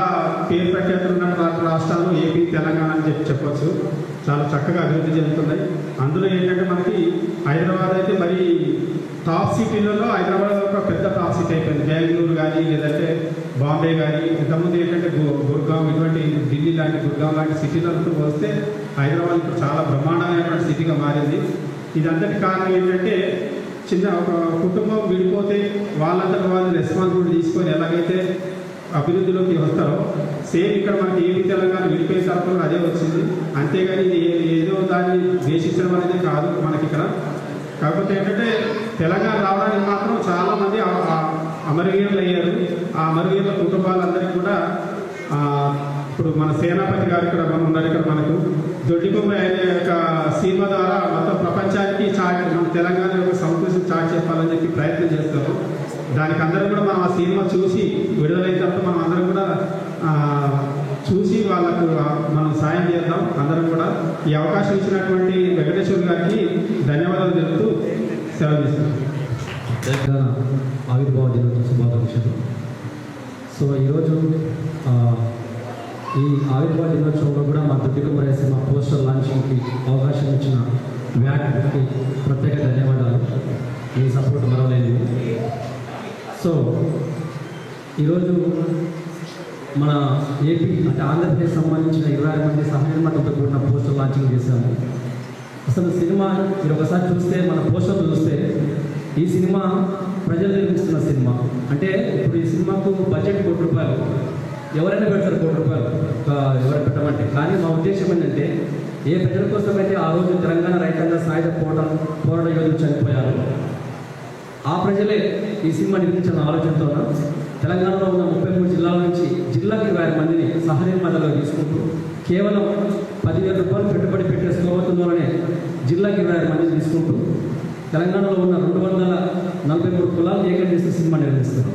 [SPEAKER 11] పేరు ప్రఖ్యాతులు ఉన్న రాష్ట్రాలు ఏపీ, తెలంగాణ అని చెప్పొచ్చు. చాలా చక్కగా అభివృద్ధి చెందుతున్నాయి. అందులో ఏంటంటే మనకి హైదరాబాద్ అయితే మరి టాప్ సిటీలలో హైదరాబాద్ ఒక పెద్ద టాప్ సిటీ అయిపోయింది. బెంగళూరు కానీ లేదంటే బాంబే కానీ, ఇంతకుముందు ఏంటంటే గుర్గాం, ఇటువంటి ఢిల్లీ లాంటి గుర్గాం లాంటి సిటీలతో వస్తే హైదరాబాద్ ఇప్పుడు చాలా బ్రహ్మాండమైనటువంటి సిటీగా మారింది. ఇదంతటి కారణం ఏంటంటే చిన్న ఒక కుటుంబం విడిపోతే వాళ్ళంతటి వాళ్ళు రెస్పాన్సిబిలిటీ తీసుకొని ఎలాగైతే అభివృద్ధిలోకి వస్తారో సేమ్ ఇక్కడ మనకి ఏపీ తెలంగాణ విడిపోయిన తర్వాత అదే వచ్చింది. అంతేగాని ఏదో దాన్ని ద్వేషించడం అనేది కాదు మనకి ఇక్కడ. కాకపోతే ఏంటంటే తెలంగాణ రావడానికి మాత్రం చాలామంది అమరవీరులు అయ్యారు. ఆ అమరవీరుల కుటుంబాలందరికీ కూడా ఇప్పుడు మన సేనాపతి గారు ఇక్కడ మనం ఉన్నారు. ఇక్కడ మనకు దొడ్డికొమ్మరి అనే యొక్క సినిమా ద్వారా మొత్తం ప్రపంచానికి మన తెలంగాణ యొక్క సంస్కృతిని చాటి చెప్పాలని చెప్పి ప్రయత్నం చేస్తారు. దానికి అందరూ కూడా మనం ఆ సినిమా చూసి విడుదలైన తర్వాత మనం అందరం కూడా చూసి వాళ్ళకు మనం సాయం చేద్దాం. అందరం కూడా ఈ అవకాశం ఇచ్చినటువంటి వెంకటేశ్వర్ గారికి ధన్యవాదాలు తెలుపుతూ సెలవు తీసుకుంటాం.
[SPEAKER 9] తెలంగాణ ఆవిర్భావ దినోత్సవ శుభాకాంక్షలు. సో ఈరోజు ఈ ఆవిర్భావ దినోత్సవంలో కూడా మా దొడ్డికొమ్మరి సినిమా పోస్టర్ లాంచింగ్కి అవకాశం ఇచ్చిన వ్యాట్కి ప్రత్యేక ధన్యవాదాలు. మీ సపోర్ట్ మరవలేదు. సో ఈరోజు మన ఏపీ అంటే ఆంధ్రప్రదేశ్ సంబంధించిన 26 మంది సహనిర్మాతలతో కూడిన పోస్టర్ లాంచింగ్ చేశాము. అసలు సినిమా మీరు ఒకసారి చూస్తే మన పోస్టర్లు చూస్తే ఈ సినిమా ప్రజలు నిర్మిస్తున్న సినిమా. అంటే ఇప్పుడు ఈ సినిమాకు బడ్జెట్ ₹1,00,00,000. ఎవరైనా పెడతారు ₹1,00,00,000 ఎవరు పెట్టమంటే. కానీ మా ఉద్దేశం ఏంటంటే ఏ ప్రజల కోసం అయితే ఆ రోజు తెలంగాణ రైతాంగ సాయుధ పోరాట యోధులు చనిపోయారు, ఆ ప్రజలే ఈ సినిమా నిర్మించిన ఆలోచనతో తెలంగాణలో ఉన్న 33 జిల్లాల నుంచి జిల్లాకి 20 మందిని సహనిర్మాతలుగా తీసుకుంటూ కేవలం ₹10,000 పెట్టుబడి పెట్టే స్తోమతలోనే జిల్లాకి 20 మందిని తీసుకుంటూ తెలంగాణలో ఉన్న 243 కులాలు ఏకం చేసి సినిమా నిర్మిస్తున్నారు.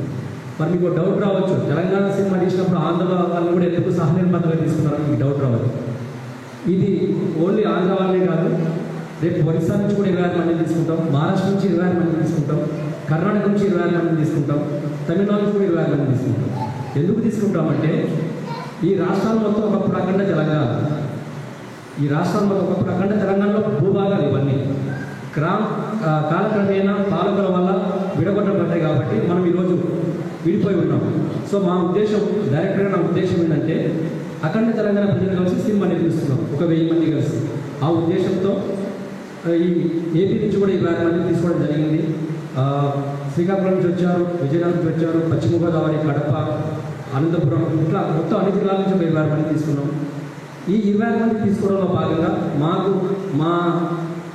[SPEAKER 9] మరి మీకు డౌట్ రావచ్చు, తెలంగాణ సినిమా తీసినప్పుడు ఆంధ్ర వాళ్ళు కూడా ఎందుకు సహనిర్మాతలుగా తీసుకున్నారని మీకు డౌట్ రావచ్చు. ఇది ఓన్లీ ఆంధ్ర వాళ్ళే కాదు, రేపు ఒరిస్సా నుంచి కూడా 20 మందిని తీసుకుంటాం, మహారాష్ట్ర నుంచి 20 మందిని తీసుకుంటాం, కర్ణాటక నుంచి 20 మందిని తీసుకుంటాం, తమిళనాడు నుంచి కూడా 20 మందిని తీసుకుంటాం. ఎందుకు తీసుకుంటామంటే ఈ రాష్ట్రాలు మొత్తం ఒకప్పుడు అఖండ తెలంగాణ, ఈ రాష్ట్రాలు మొత్తం ఒకప్పుడు అఖండ తెలంగాణలో భూభాగాలు ఇవన్నీ కాలక్రమేణా పాలకుల వల్ల విడగొట్టబడ్డాయి. కాబట్టి మనం ఈరోజు విడిపోయి ఉన్నాం. సో మా ఉద్దేశం, డైరెక్టర్గా నా ఉద్దేశం ఏంటంటే అఖండ తెలంగాణ ప్రజలు కలిసి సినిమా నిర్మిస్తున్నాం, ఒక 1000 మంది కలిసి. ఆ ఉద్దేశంతో ఈ ఏపీ నుంచి కూడా 20 మందిని తీసుకోవడం జరిగింది. శ్రీకాకుళం నుంచి వచ్చారు, విజయనగరం నుంచి వచ్చారు, పశ్చిమ గోదావరి, కడప, అనంతపురం, ఇట్లా మొత్తం అన్ని జిల్లాల నుంచి 20 మంది తీసుకున్నాం. ఈ 20 మంది తీసుకోవడంలో భాగంగా మాకు మా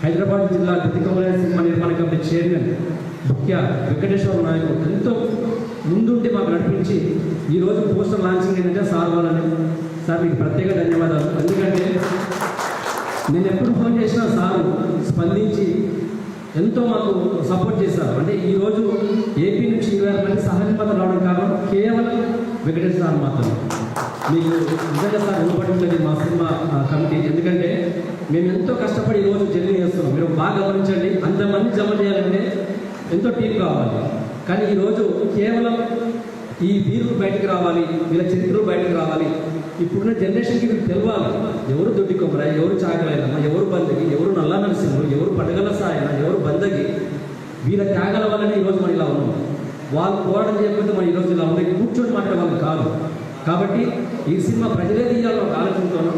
[SPEAKER 9] హైదరాబాద్ జిల్లా దొడ్డికొమ్మరి సినిమా నిర్మాణ కమిటీ చైర్మన్ ముఖ్య వెంకటేశ్వర నాయకు ఎంతో ముందుండి మాకు నడిపించి ఈరోజు పోస్టర్ లాంచింగ్ ఏంటంటే సార్ వాళ్ళని. సార్ మీకు ప్రత్యేక ధన్యవాదాలు. ఎందుకంటే నేను ఎప్పుడు ఫోన్ చేసినా సార్ స్పందించి ఎంతో మాకు సపోర్ట్ చేశారు. అంటే ఈరోజు ఏపీ నుంచి 20 మంది సహనిర్మాతలు రావడం కారణం కేవలం వెంకటేశ్వర సార్ మాత్రం మీకు నిజంగా సార్ రుణపడి ఉంటుంది మా సినిమా కమిటీ. ఎందుకంటే మేము ఎంతో కష్టపడి ఈరోజు జర్నీ చేస్తున్నాం. మీరు బాగా గమనించండి, అంతమంది జమ చేయాలంటే ఎంతో టీం కావాలి. కానీ ఈరోజు కేవలం ఈ వీరులు బయటకు రావాలి, వీళ్ళ చరిత్రలు బయటకు రావాలి, ఇప్పుడున్న జనరేషన్కి వీళ్ళు తెలవాలి. ఎవరు దొడ్డి కొమరాయి, ఎవరు చాకలైనమ్మ, ఎవరు బందగి, ఎవరు నల్లా నరసింహులు, ఎవరు పడగల సాయన, ఎవరు బందగి, వీళ్ళ త్యాగాల వల్లనే ఈరోజు మనం ఇలా ఉన్నాం. వాళ్ళు పోరాటం చేయకపోతే మనం ఈరోజు ఇలా ఉండే కూర్చొని మాట్లాడే వాళ్ళు కాదు. కాబట్టి ఈ సినిమా ప్రజలే తీయాలని ఒక ఆలోచనతోనూ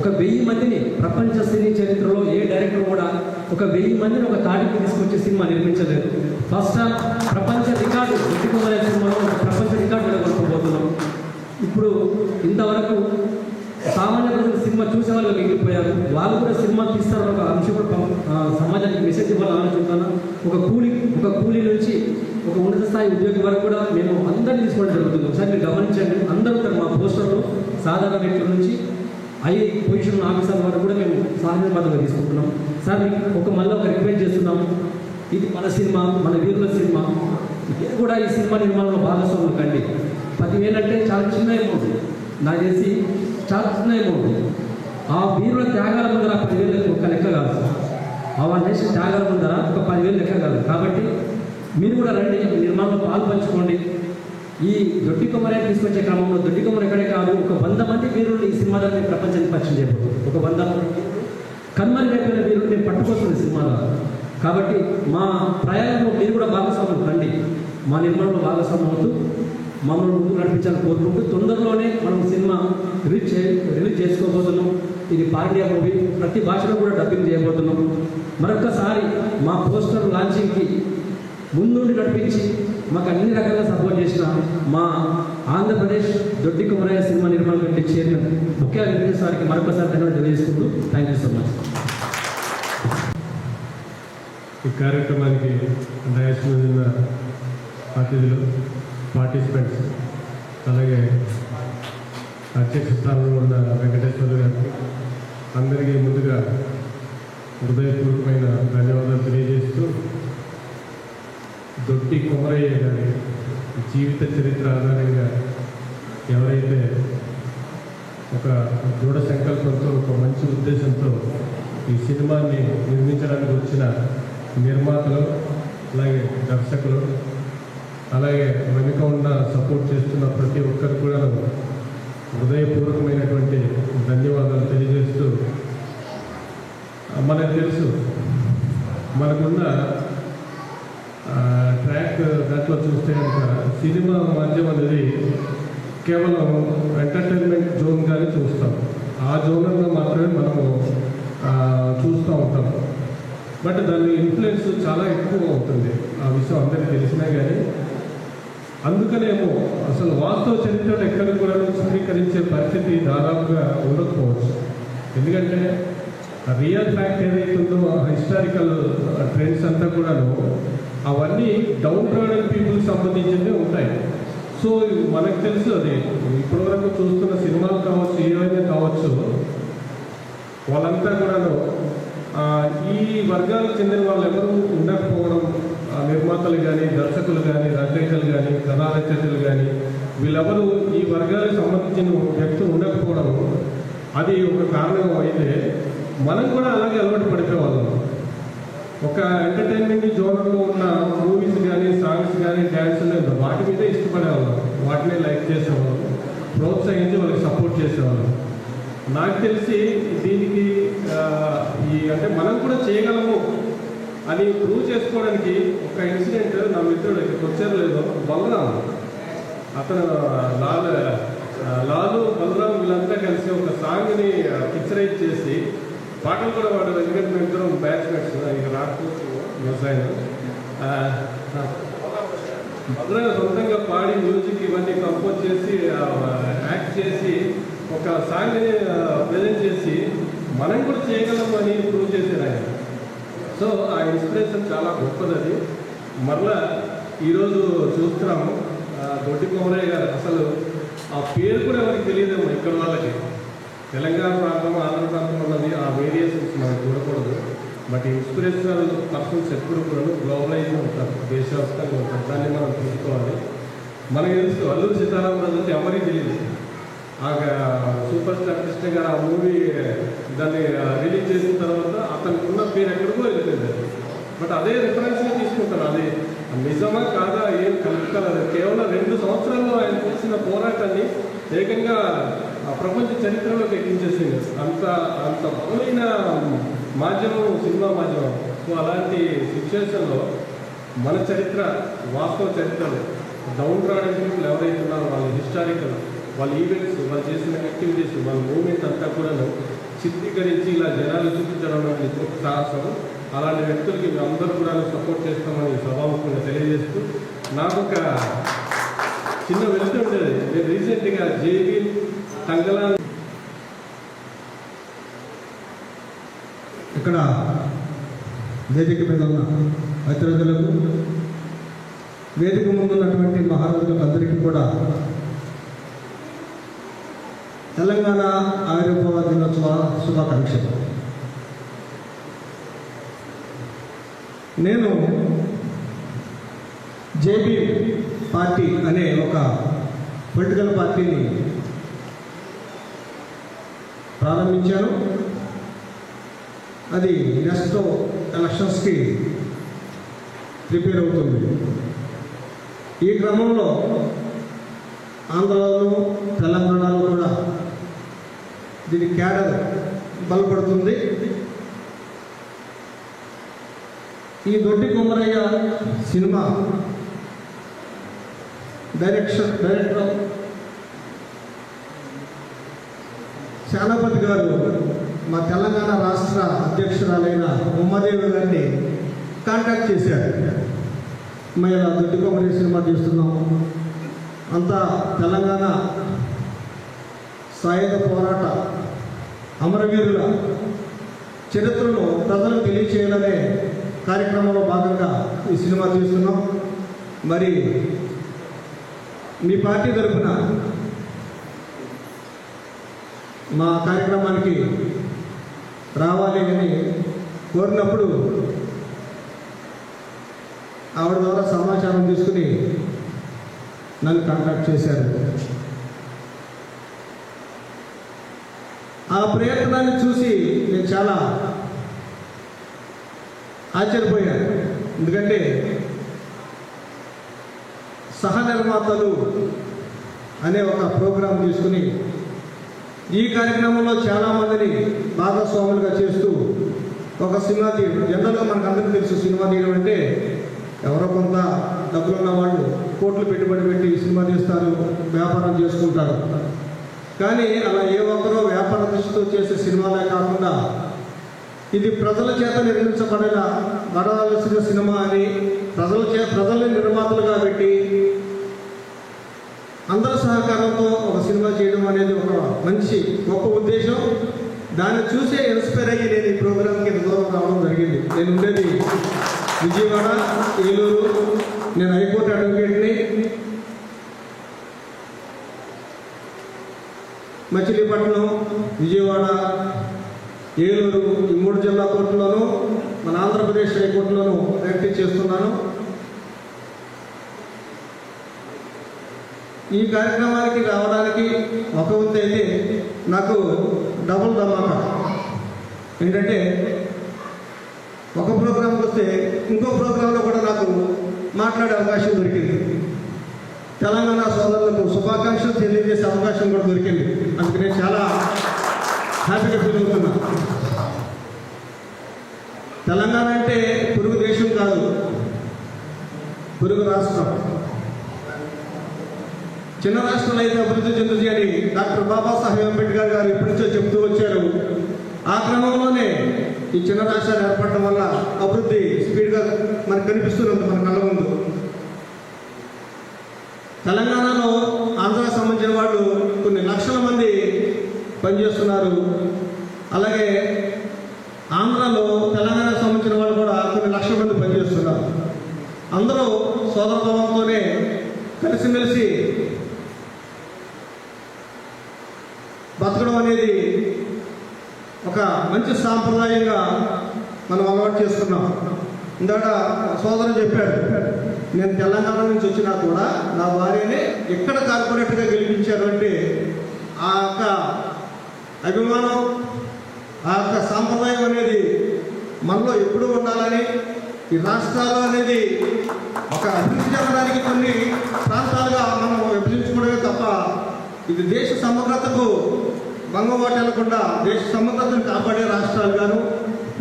[SPEAKER 9] ఒక 1000 మందిని ప్రపంచ సినీ చరిత్రలో ఏ డైరెక్టర్ కూడా ఒక 1000 మందిని ఒక తాటికి తీసుకొచ్చే సినిమా నిర్మించలేదు. ఫస్ట్ ప్రపంచ రికార్డు దొడ్డి కొమరయ్య సినిమాలో ఒక ప్రపంచ రికార్డు నెలకొల్పబోతున్నాం. ఇప్పుడు ఇంతవరకు సామాన్య ప్రజలు సినిమా చూసే వాళ్ళు మిగిలిపోయారు. వాళ్ళు కూడా సినిమా తీస్తారని ఒక అంశం కూడా సమాజానికి మెసేజ్ ఇవ్వాలని ఆలోచిస్తాను. ఒక కూలీ నుంచి ఒక ఉన్నత స్థాయి ఉద్యోగి వరకు కూడా మేము అందరినీ తీసుకోవడం జరుగుతుంది. ఒకసారి మీరు గమనించండి, అందరూ ఉంటారు మా పోస్టర్లో. సాధారణ వ్యక్తుల నుంచి పొజిషన్ ఆఫీసర్ వరకు కూడా మేము సాధారణంగా తీసుకుంటున్నాం. సార్ మీకు మళ్ళీ ఒక రిక్వెస్ట్ చేస్తున్నాము, ఇది మన సినిమా, మన వీరుల సినిమా. ఇది కూడా ఈ సినిమా నిర్మాణంలో భాగస్వాములు కండి. 10,000 అంటే చాలా చిన్న అమౌంట్, నాకు తెలిసి చాలా చిన్న అమౌంట్. ఆ వీరుల త్యాగాల ముందర 10,000 ఒక లెక్క కాదు సార్. ఆ చేసిన త్యాగాల ముందర ఒక 10,000 లెక్క కాదు. కాబట్టి మీరు కూడా రండి, నిర్మాణంలో పాలు పంచుకోండి. ఈ దొడ్డి కొమరయ్య తీసుకొచ్చే క్రమంలో దొడ్డి కొమర ఎక్కడే కాదు, ఒక 100 మంది వీరులు ఈ సినిమా ద్వారా ప్రపంచానికి పరిచయం చేయబోతుంది. ఒక 100 మంది కన్మరుగైపోయిన వీరులు నేను పట్టుకొస్తుంది సినిమాలో. కాబట్టి మా ప్రయాణంలో మీరు కూడా భాగస్వాములు రండి, మా నిర్మాణంలో భాగస్వామ్యం అవుతూ మమ్మల్ని ముందుకు నడిపించాలని కోరుకుంటూ తొందరలోనే మనం సినిమా రిలీజ్ చేసుకోబోతున్నాం. ఇది పాండ్యా మూవీ, ప్రతి భాషలో కూడా డబ్బింగ్ చేయబోతున్నాం. మరొక్కసారి మా పోస్టర్ లాంచింగ్కి ముందుండి నడిపించి మాకు అన్ని రకాలుగా సపోర్ట్ చేసిన మా ఆంధ్రప్రదేశ్ దొడ్డి కొమరయ్య సినిమా నిర్మాణ కమిటీ చైర్మన్ ముఖ్య వెంకటేశ్వర సార్కి మరొకసారి ధన్యవాదాలు తెలియజేసుకుంటూ థ్యాంక్ యూ సో మచ్.
[SPEAKER 11] ఈ కార్యక్రమానికి డయాస్ మీద ఉన్న అతిథులు, పార్టిసిపెంట్స్, అలాగే అధ్యక్ష స్థానంలో ఉన్న వెంకటేశ్వర గారికి అందరికీ ముందుగా హృదయపూర్వకమైన ధన్యవాదాలు తెలియజేస్తూ, దొడ్డి కొమరయ్య గారి జీవిత చరిత్ర ఆధారంగా ఎవరైతే ఒక దృఢ సంకల్పంతో, ఒక మంచి ఉద్దేశంతో ఈ సినిమాని నిర్మించడానికి వచ్చిన నిర్మాతలు, అలాగే దర్శకులు, అలాగే వెనుక ఉన్న సపోర్ట్ చేస్తున్న ప్రతి ఒక్కరు కూడా హృదయపూర్వకమైనటువంటి ధన్యవాదాలు తెలియజేస్తూ, మనకు తెలుసు మనకున్న ట్రాక్ దాంట్లో చూస్తే కనుక సినిమా మాధ్యమం అనేది కేవలం ఎంటర్టైన్మెంట్ జోన్గానే చూస్తాం. ఆ జోన్లో మాత్రమే మనము చూస్తూ ఉంటాం. బట్ దాని ఇన్ఫ్లుయెన్స్ చాలా ఎక్కువ అవుతుంది. ఆ విషయం అందరికీ తెలిసినా కానీ అందుకనేమో అసలు వాస్తవ చరిత్రను ఎక్కడ కూడా చిత్రీకరించే పరిస్థితి దాదాపుగా ఉండకపోవచ్చు. ఎందుకంటే రియల్ ఫ్యాక్ట్ ఏదైతుందో హిస్టారికల్ ట్రెండ్స్ అంతా కూడాను అవన్నీ డౌన్ ట్రాడెడ్ పీపుల్కి సంబంధించినవి ఉంటాయి. సో మనకు తెలుసు, అది ఇప్పటివరకు చూస్తున్న సినిమాలు కావచ్చు, ఏవైనా కావచ్చు, వాళ్ళంతా కూడాను ఈ వర్గాలకు చెందిన వాళ్ళు ఎవరు ఉండకపోవడం, నిర్మాతలు కానీ, దర్శకులు కానీ, రచయితలు కానీ, కథా రచయితలు కానీ, వీళ్ళెవరు ఈ వర్గాలకు సంబంధించిన వ్యక్తులు ఉండకపోవడం అది ఒక కారణం. అయితే మనం కూడా అలాగే అలవాటు పడిపోయేవాళ్ళం. ఒక ఎంటర్టైన్మెంట్ జోనర్లో ఉన్న మూవీస్ కానీ, సాంగ్స్ కానీ, డ్యాన్సులు వాటి మీదే ఇష్టపడేవాళ్ళం, వాటినే లైక్ చేసేవాళ్ళం, ప్రోత్సహించి వాళ్ళకి సపోర్ట్ చేసేవాళ్ళం. నాకు తెలిసి దీనికి అంటే మనం కూడా చేయగలము అని ప్రూవ్ చేసుకోవడానికి ఒక ఇన్సిడెంట్, నా మిత్రుడు ఇక్కడికి వచ్చారు లేదో, బలరాం, అతను లాలు బలరాం వీళ్ళంతా కలిసి ఒక సాంగ్ని పిక్చరైజ్ చేసి పాటలు కూడా వాడు. ఎందుకంటే మేము ఇద్దరం బ్యాచ్మెట్స్, ఇక రాకపోవచ్చు వ్యవసాయం. బలరాం సొంతంగా పాడి మ్యూజిక్ ఇవన్నీ కంపోజ్ చేసి యాక్ట్ చేసి ఒక సాంగ్ని ప్రజెంట్ చేసి మనం కూడా చేయగలం అని ప్రూవ్ చేశారు ఆయన. సో ఆ ఇన్స్పిరేషన్ చాలా గొప్పది. అది మరలా ఈరోజు చూస్తున్నాము దొడ్డి కొమరయ్య గారు. అసలు ఆ పేరు కూడా ఎవరికి తెలియదేమో ఇక్కడ వాళ్ళకి. తెలంగాణ ప్రాంతం, ఆంధ్ర ప్రాంతంలో ఉన్నది ఆ వేరియేషన్స్ మనం చూడకూడదు. బట్ ఇన్స్పిరేషనల్ పర్సన్స్ ఎప్పుడు కూడా గ్లోబలైజ్ ఉంటారు, దేశవ్యాప్తంగా ఉంటారు. దాన్ని మనం తీసుకోవాలి.
[SPEAKER 14] మనకు తెలుసు అల్లూరి సీతారామరాజు అంటే ఎవరికి తెలియదు. ఆ సూపర్ స్టార్ కృష్ణ గారు ఆ మూవీ దాన్ని రిలీజ్ చేసిన తర్వాత అతనికి ఉన్న పేరు ఎక్కడికో వెళ్ళిపోయింది. బట్ అదే రిఫరెన్స్గా తీసుకుంటాను. అది నిజమా కాదా ఏం కలుపుకోలేదు. కేవలం 2 సంవత్సరాల్లో ఆయన చేసిన పోరాటాన్ని ఏకంగా ప్రపంచ చరిత్రలోకి ఎక్కించేసింది. అంత బలమైన మాధ్యమం సినిమా మాధ్యమం. సో అలాంటి సిచ్యువేషన్లో మన చరిత్ర, వాస్తవ చరిత్రలు, డౌన్ ట్రాడెన్ పీపుల్ ఎవరైతే ఉన్నారో వాళ్ళ హిస్టారికల్, వాళ్ళ ఈవెంట్స్, వాళ్ళు చేసిన యాక్టివిటీస్, వాళ్ళ మూమెంట్ అంతా కూడా చిత్రీకరించి ఇలా జనాలు చూపించడం అనేది ఒక సాహసం. అలాంటి వ్యక్తులకి మేము అందరూ కూడా సపోర్ట్ చేస్తామని సభాముఖంగా తెలియజేస్తూ, నాకు ఒక చిన్న వెళ్తుండేది. నేను రీసెంట్గా జేబీ తంగలా
[SPEAKER 15] ఇక్కడ వేదిక మీద ఉన్న అతిథులకు, వేదిక ముందున్నటువంటి మహారాజులకు అందరికీ కూడా తెలంగాణ ఆవిర్భావ దినోత్సవ శుభాకాంక్షలు. నేను జేబీ పార్టీ అనే ఒక పొలిటికల్ పార్టీని ప్రారంభించాను. అది నెక్స్ట్ ఎలక్షన్స్కి ప్రిపేర్ అవుతుంది. ఈ క్రమంలో ఆంధ్రలో తెలంగాణలో కూడా దీని క్యాడర్ బలపడుతుంది. ఈ దొడ్డి కొమరయ్య సినిమా డైరెక్టర్ శానాపతి గారు మా తెలంగాణ రాష్ట్ర అధ్యక్షురాలైన ఉమాదేవి గారిని కాంటాక్ట్ చేశారు. మేము ఇలా దొడ్డి కొమరయ్య సినిమా తీస్తున్నాం, అంతా తెలంగాణ సాయుధ పోరాట అమరవీరుల చరిత్రను ప్రజలకు తెలియచేయాలనే కార్యక్రమంలో భాగంగా ఈ సినిమా తీస్తున్నాం. మరి మీ పార్టీ తరఫున మా కార్యక్రమానికి రావాలి అని కోరినప్పుడు ఆవిడ ద్వారా సమాచారం తీసుకుని నన్ను కాంటాక్ట్ చేశారు. ఆ ప్రయత్నాన్ని చూసి నేను చాలా ఆశ్చర్యపోయాను. ఎందుకంటే సహనిర్మాతలు అనే ఒక ప్రోగ్రాం తీసుకుని ఈ కార్యక్రమంలో చాలామందిని భాగస్వాములుగా చేస్తూ ఒక సినిమా తీయడం. జనరల్గా మనకు అందరికీ తెలుసు, సినిమా తీయడం అంటే ఎవరో కొంత డబ్బులు ఉన్న వాళ్ళు కోట్లు పెట్టుబడి పెట్టి సినిమా తీస్తారు, వ్యాపారం చేసుకుంటారు. కానీ అలా ఏ ఒక్కరో వ్యాపార దృష్టితో చేసే సినిమాలే కాకుండా ఇది ప్రజల చేత నిర్మించబడాల్సిన సినిమా అని ప్రజల్ని నిర్మాతలుగా పెట్టి అందరి సహకారంతో ఒక సినిమా చేయడం అనేది ఒక మంచి గొప్ప ఉద్దేశం. దాన్ని చూసే ఇన్స్పైర్ అయ్యి నేను ఈ ప్రోగ్రాంకి దూరం రావడం జరిగింది. నేను ఉండేది విజయవాడ, ఏలూరు, నేను హైకోర్టు అడ్వకేట్ని. మచిలీపట్నం, విజయవాడ, ఏలూరు ఈ 3 జిల్లా కోర్టులోనూ మన ఆంధ్రప్రదేశ్ హైకోర్టులోనూ ప్రాక్టీస్ చేస్తున్నాను. ఈ కార్యక్రమానికి రావడానికి ఒక వంతు అయితే నాకు డబుల్ ధమాకా. ఏంటంటే ఒక ప్రోగ్రాంకి వస్తే ఇంకో ప్రోగ్రాంలో కూడా నాకు మాట్లాడే అవకాశం దొరికింది. తెలంగాణ సోదరులకు శుభాకాంక్షలు తెలియజేసే అవకాశం కూడా దొరికింది. అందుకు నేను చాలా హ్యాపీగా ఫీల్ అవుతున్నా. తెలంగాణ అంటే పొరుగు దేశం కాదు, పొరుగు రాష్ట్రం. చిన్న రాష్ట్రాలు అయితే అభివృద్ధి చెందుతుంది అని డాక్టర్ బాబాసాహెబ్ అంబేద్కర్ గారు ఎప్పటి నుంచో చెబుతూ వచ్చారు. ఆ క్రమంలోనే ఈ చిన్న రాష్ట్రాలు ఏర్పడడం వల్ల అభివృద్ధి స్పీడ్గా మనకు కనిపిస్తున్నది మన కళ్ళ ముందు. తెలంగాణలో ఆంధ్రాకు సంబంధించిన వాళ్ళు కొన్ని లక్షల మంది పనిచేస్తున్నారు. అలాగే ఆంధ్రాలో తెలంగాణకు సంబంధించిన వాళ్ళు కూడా కొన్ని లక్షల మంది పనిచేస్తున్నారు. అందరూ సోదరభావంతోనే కలిసిమెలిసి బతకడం అనేది ఒక మంచి సాంప్రదాయంగా మనం అలవాటు చేసుకున్నాం. ఇందాక సోదరుడు చెప్పాడు, నేను తెలంగాణ నుంచి వచ్చినా కూడా నా భార్యని ఎక్కడ కార్పొరేటర్గా గెలిపించారు అంటే ఆ యొక్క అభిమానం, ఆ యొక్క సాంప్రదాయం అనేది మనలో ఎప్పుడూ ఉండాలని, ఈ రాష్ట్రాలు అనేది ఒక అభివృద్ధి చెందడానికి కొన్ని ప్రాంతాలుగా మనం విభజించుకోవడమే తప్ప ఇది దేశ సమగ్రతకు భంగం వెళ్లకుండా దేశ సమగ్రతను కాపాడే రాష్ట్రాలుగాను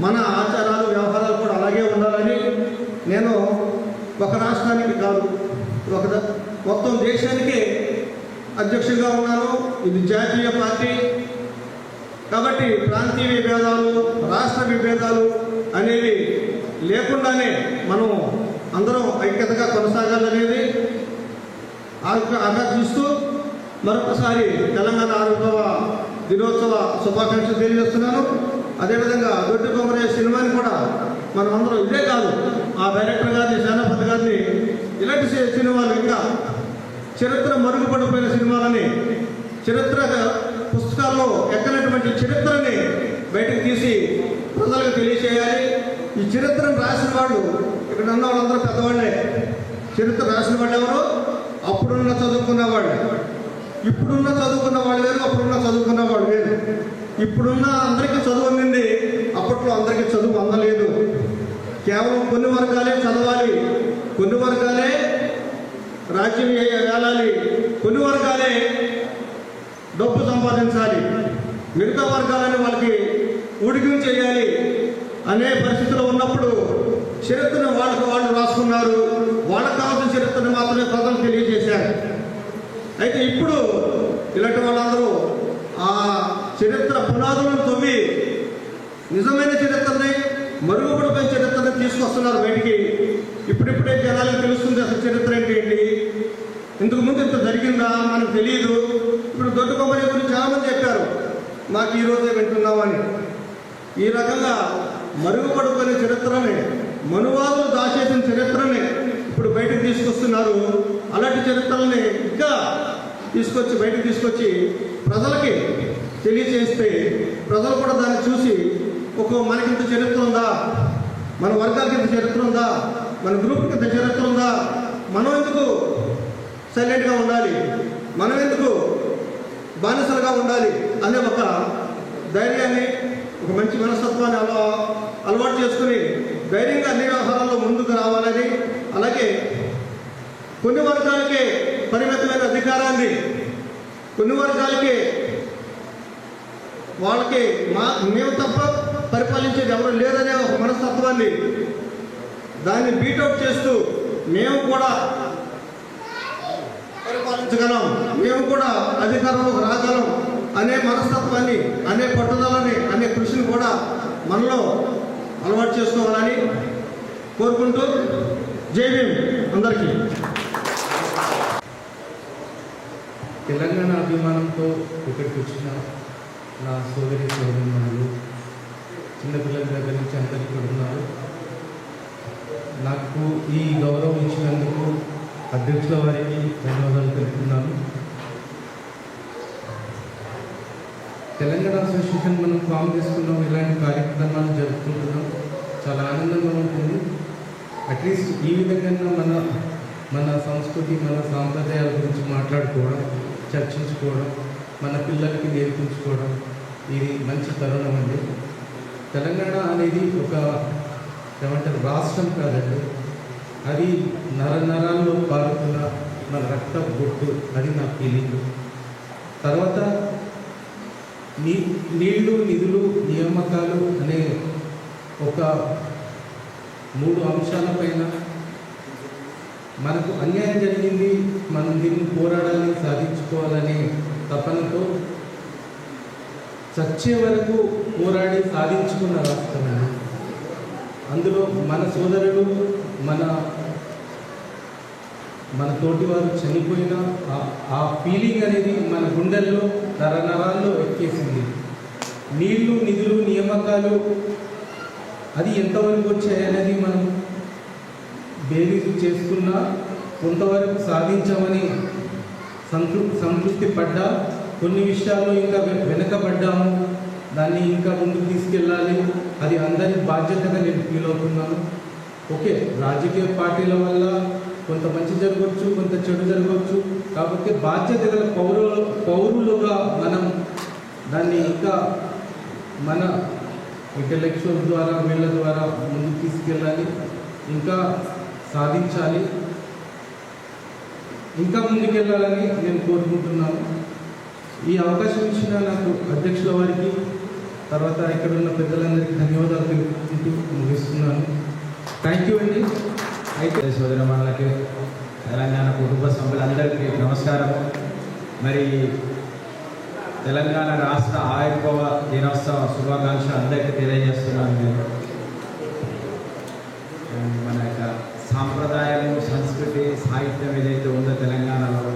[SPEAKER 15] మన ఆచారాలు వ్యవహారాలు కూడా అలాగే ఉండాలని నేను ఒక రాష్ట్రానికి కాదు మొత్తం దేశానికే అధ్యక్షుడిగా ఉన్నాను. ఇది జాతీయ పార్టీ కాబట్టి ప్రాంతీయ విభేదాలు, రాష్ట్ర విభేదాలు అనేవి లేకుండానే మనం అందరం ఐక్యతగా కొనసాగాలనేది ఆకాంక్షిస్తూ మరొకసారి తెలంగాణ ఆవిర్భావ దినోత్సవ శుభాకాంక్షలు తెలియజేస్తున్నాను. అదేవిధంగా దొడ్డి కొమరయ్య సినిమాని కూడా మనం అందరం ఇదే కాదు, ఆ డైరెక్టర్ గారిని, సేనాపతి గారిని ఇలాంటి సినిమాలు ఇంకా చరిత్ర మరుగుపడిపోయిన సినిమాలని, చరిత్ర పుస్తకాల్లో ఎక్కనటువంటి చరిత్రని బయటకు తీసి ప్రజలకు తెలియచేయాలి. ఈ చరిత్రను రాసిన వాళ్ళు ఇక్కడ ఉన్న వాళ్ళందరూ పెద్దవాళ్ళే. చరిత్ర రాసిన వాళ్ళు ఎవరు? అప్పుడున్న చదువుకున్న వాళ్ళు. ఇప్పుడున్న చదువుకున్న వాళ్ళు వేరు, అప్పుడున్న చదువుకున్న వాళ్ళు వేరు. ఇప్పుడున్న అందరికీ చదువు అందింది, అప్పట్లో అందరికీ చదువు అందలేదు. కేవలం కొన్ని వర్గాలే చదవాలి, కొన్ని వర్గాలే రాజ్యం వేలాలి, కొన్ని వర్గాలే డబ్బు సంపాదించాలి, మిగతా వర్గాలని వాళ్ళకి ఊడిగం చేయాలి అనే పరిస్థితిలో ఉన్నప్పుడు చరిత్రను వాళ్ళు రాసుకున్నారు. వాళ్ళకు కావాల్సిన చరిత్రను మాత్రమే ప్రజలకు తెలియజేశారు. అయితే ఇప్పుడు ఇలాంటి వాళ్ళందరూ ఆ చరిత్ర పునాదులను తవ్వి నిజమైన చరిత్రని, మరుగుపడిపోయిన చరిత్రని తీసుకొస్తున్నారు బయటికి. ఇప్పుడిప్పుడే జనాలకు తెలుస్తుంది అసలు చరిత్ర ఏంటి, ఇంతకు ముందు ఇంత జరిగిందా మనకు తెలియదు. ఇప్పుడు దొడ్డి కొమరయ్య గురించి చాలామంది చెప్పారు, మాకు ఈరోజే వింటున్నామని. ఈ రకంగా మరుగుపడిపోయిన చరిత్రని, మనువాదులు దాచేసిన చరిత్రని ఇప్పుడు బయటకు తీసుకొస్తున్నారు. అలాంటి చరిత్రల్ని ఇంకా బయటకు తీసుకొచ్చి ప్రజలకి తెలియచేస్తే ప్రజలు కూడా దాన్ని చూసి మనకింత చరిత్ర ఉందా, మన వర్గాలకి ఇంత చరిత్ర ఉందా, మన గ్రూప్కి ఇంత చరిత్ర ఉందా, మనం ఎందుకు సైలెంట్గా ఉండాలి, మనం ఎందుకు బానిసలుగా ఉండాలి అనే ఒక ధైర్యాన్ని, ఒక మంచి మనస్తత్వాన్ని అలవాటు చేసుకుని ధైర్యంగా అన్ని వ్యవహారాల్లో ముందుకు రావాలని, అలాగే కొన్ని వర్గాలకే పరిమితమైన అధికారాన్ని, కొన్ని వర్గాలకి వాళ్ళకి మేము తప్ప పరిపాలించేది ఎవరు లేదనే ఒక మనస్తత్వాన్ని దాన్ని బీటౌట్ చేస్తూ మేము కూడా పరిపాలించగలం, మేము కూడా అధికారంలోకి రాగలం అనే మనస్తత్వాన్ని, అనే పట్టుదలని, అనే కృషిని కూడా మనలో అలవాటు చేసుకోవాలని కోరుకుంటూ జై భీమ్ అందరికీ.
[SPEAKER 16] తెలంగాణ అభిమానంతో ఇక్కడికి వచ్చిన నా సోదరి సోదరులు, చిన్నపిల్లల దగ్గర నుంచి అందరికీ ఇక్కడ ఉన్నారు. నాకు ఈ గౌరవం ఇచ్చినందుకు అధ్యక్షుల వారికి ధన్యవాదాలు తెలుపుతున్నాను. తెలంగాణ అసోసియేషన్ మనం ఫామ్ చేసుకున్నాం, ఇలాంటి కార్యక్రమాలు జరుపుకుంటున్నాం, చాలా ఆనందంగా ఉంటుంది. అట్లీస్ట్ ఈ విధంగా మన సంస్కృతి, మన సాంప్రదాయాల గురించి మాట్లాడుకోవడం, చర్చించుకోవడం, మన పిల్లలకి నేర్పించుకోవడం ఇది మంచి తరుణం అండి. తెలంగాణ అనేది ఒక ఏమంటారు రాష్ట్రం కాదండి, అది నరాల్లో పారుతున్న మన రక్త బొట్టు, అది నా ఫీలింగ్. తర్వాత నీళ్లు, నిధులు, నియామకాలు అనే ఒక 3 అంశాలపైన మనకు అన్యాయం జరిగింది, మనం దీన్ని పోరాడాలని, సాధించుకోవాలనే తపనతో చచ్చే వరకు పోరాడి సాధించుకున్న రాష్ట్రం అండి. అందులో మన సోదరులు, మన తోటి వారు చనిపోయిన ఆ ఫీలింగ్ అనేది మన గుండెల్లో, నరాల్లో ఎక్కేసింది. నీళ్లు, నిధులు, నియామకాలు అది ఎంతవరకు వచ్చాయనేది మనం బేరీజు చేసుకున్నా కొంతవరకు సాధించామని సంతృప్తి పడ్డా, కొన్ని విషయాల్లో ఇంకా వెనకబడ్డాము, దాన్ని ఇంకా ముందుకు తీసుకెళ్ళాలి, అది అందరి బాధ్యతగా నేను ఫీల్ అవుతున్నాను. ఓకే, రాజకీయ పార్టీల వల్ల కొంత మంచి జరగవచ్చు, కొంత చెడు జరగవచ్చు. కాబట్టి బాధ్యత గల పౌరులుగా మనం దాన్ని ఇంకా మన ఇంటలెక్చువల్ ద్వారా వీళ్ళ ద్వారా ముందుకు తీసుకెళ్ళాలి, ఇంకా సాధించాలి, ఇంకా ముందుకెళ్ళాలని నేను కోరుకుంటున్నాను. ఈ అవకాశం ఇచ్చిన నాకు అధ్యక్షుల వారికి, తర్వాత ఇక్కడ ఉన్న పెద్దలందరికీ ధన్యవాదాలు తెలుపుకుంటూ ముగిస్తున్నాను. థ్యాంక్ యూ అండి.
[SPEAKER 17] అయితే సోదరమణులకి, తెలంగాణ కుటుంబ సభ్యులందరికీ నమస్కారం. మరి తెలంగాణ రాష్ట్ర ఆవిర్భావ దినోత్సవ శుభాకాంక్షలు అందరికీ తెలియజేస్తున్నాను నేను. మన యొక్క సాంప్రదాయము, సంస్కృతి, సాహిత్యం ఏదైతే ఉందో తెలంగాణలో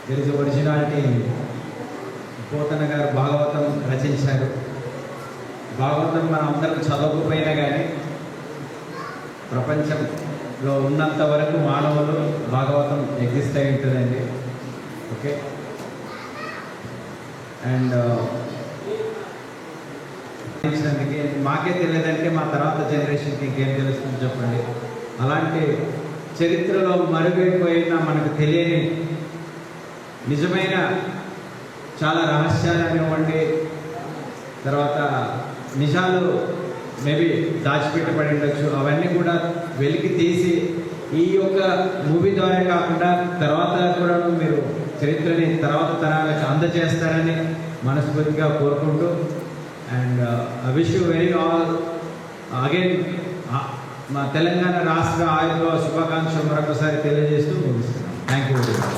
[SPEAKER 17] దెర్ ఇస్ ఒరిజినాలిటీ. పోతన గారు భాగవతం రచించారు. భాగవతం మనం అందరం చదవకపోయినా కానీ ప్రపంచంలో ఉన్నంత వరకు మానవులు భాగవతం ఎగ్జిస్ట్ అయి ఉంటుందండి. ఓకే, అండ్ మాకే తెలియదంటే మా తర్వాత జనరేషన్కి ఇంకేం తెలుస్తుంది చెప్పండి. అలాంటి చరిత్రలో మరుగైపోయిన మనకు తెలియని నిజమైన చాలా రహస్యాలు అనేవ్వండి, తర్వాత నిజాలు మేబీ దాచిపెట్టబడి ఉండొచ్చు. అవన్నీ కూడా వెలికి తీసి ఈ యొక్క మూవీ ద్వారా కాకుండా తర్వాత కూడా మీరు చరిత్రని తర్వాత తరాలకు అందజేస్తారని మనస్ఫూర్తిగా కోరుకుంటూ, and I wish you very all again మా తెలంగాణ రాష్ట్ర ఆయుర్వేద శుభాకాంక్షలు మరొకసారి తెలియజేస్తూ ముగిస్తున్నాను. Thank you very much.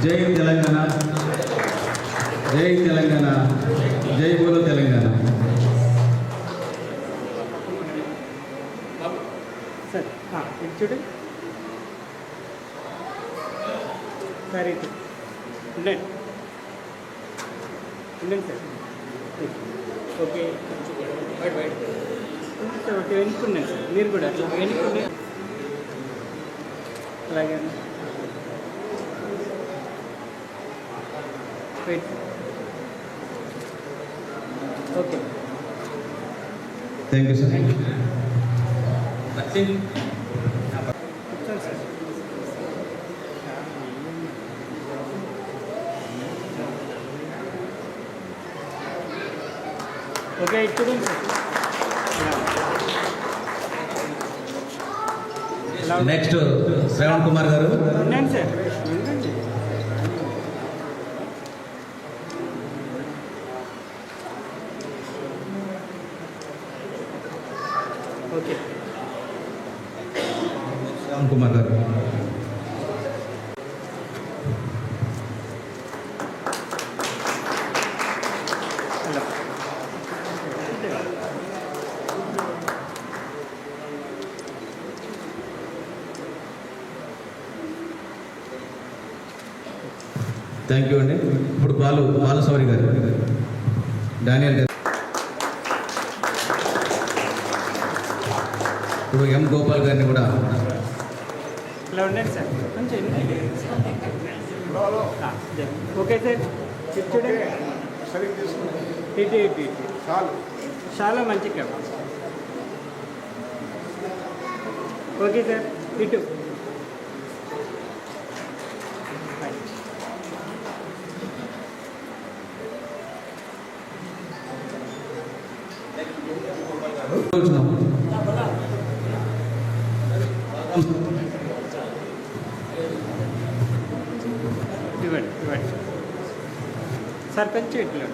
[SPEAKER 16] జై తెలంగాణ, జై తెలంగాణ, జై బోలో తెలంగాణ.
[SPEAKER 4] సార్ ఇది చూడండి సార్, ఇది ఉండండి సార్. ఓకే సార్, ఓకే వెనుక్కున్నాను సార్, మీరు కూడా అట్లా వెనుక్కున్నాను. అలాగే wait. Okay,
[SPEAKER 16] thank you sir.
[SPEAKER 4] కూర్చోండి సార్. ఓకే, చూడండి సార్.
[SPEAKER 16] నెక్స్ట్ శ్రవణ్ కుమార్ గారు.
[SPEAKER 4] ఉండండి సార్, ఉండండి. ఓకే,
[SPEAKER 16] శ్రవణ్ కుమార్ గారు. థ్యాంక్ యూ అండి. ఇప్పుడు బాలశౌరి గారు, డానియల్ గారు, ఇప్పుడు ఎం గోపాల్ గారిని కూడా.
[SPEAKER 4] ఇలా ఉండండి సార్, కొంచెం ఓకే సార్. ఇది చూడండి, ఇటు ఇటు ఇటు చాలా మంచిగా. ఓకే సార్, ఇటు ఇవ్వండి ఇవ్వండి సార్, కొంచెం ఇట్లా.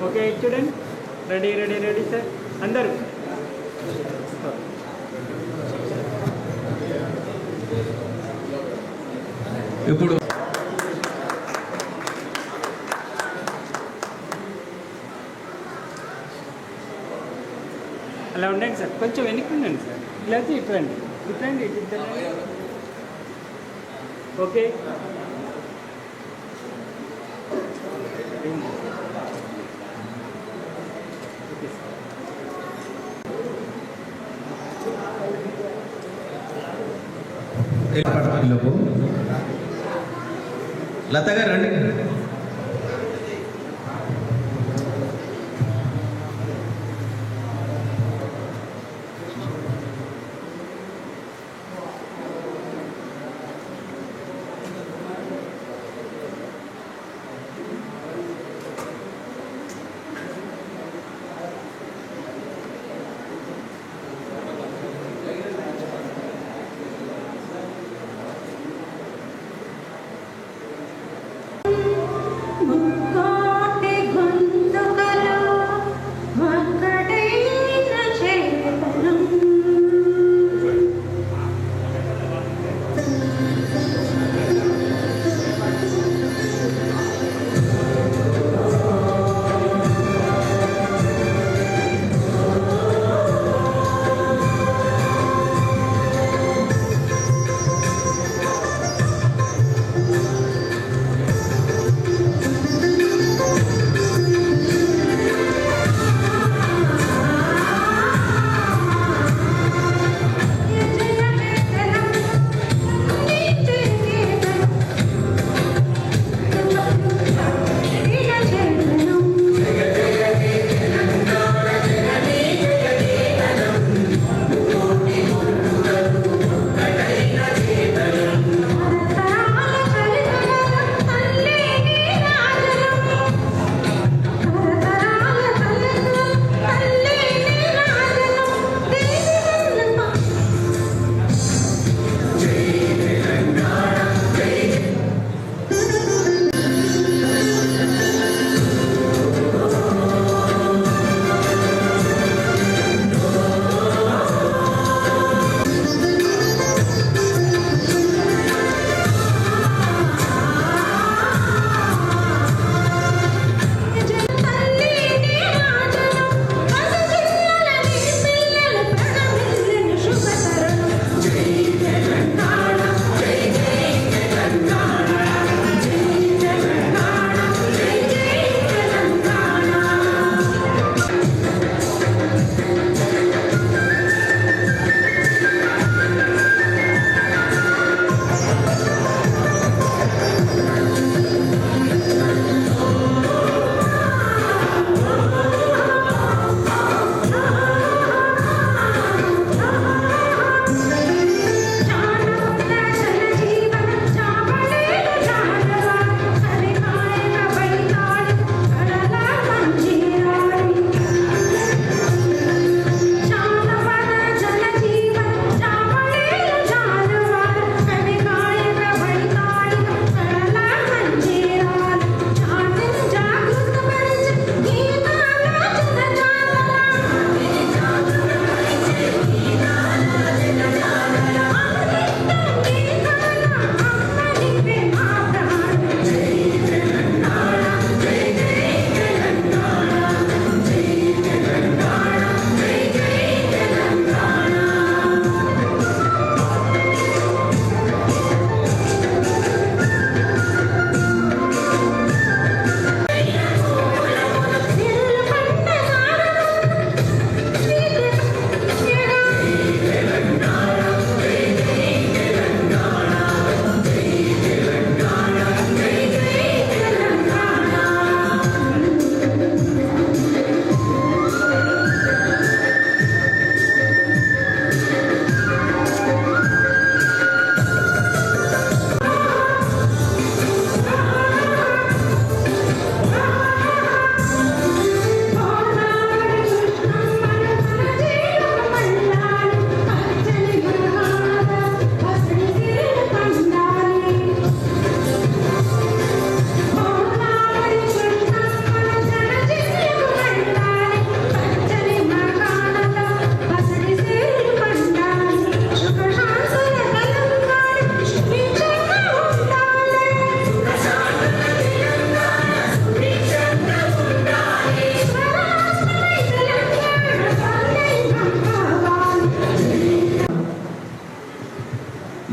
[SPEAKER 4] ఓకే, ఇటు చూడండి. రెడీ రెడీ రెడీ సార్, అందరూ.
[SPEAKER 16] ఇప్పుడు
[SPEAKER 4] అలా ఉండండి సార్, కొంచెం వెనక్కి ఉండండి సార్. ఇలా ఇట్లండి ఇట్లండి ఇటు ఇద్దరు. ఓకే,
[SPEAKER 17] లత గారు రండి.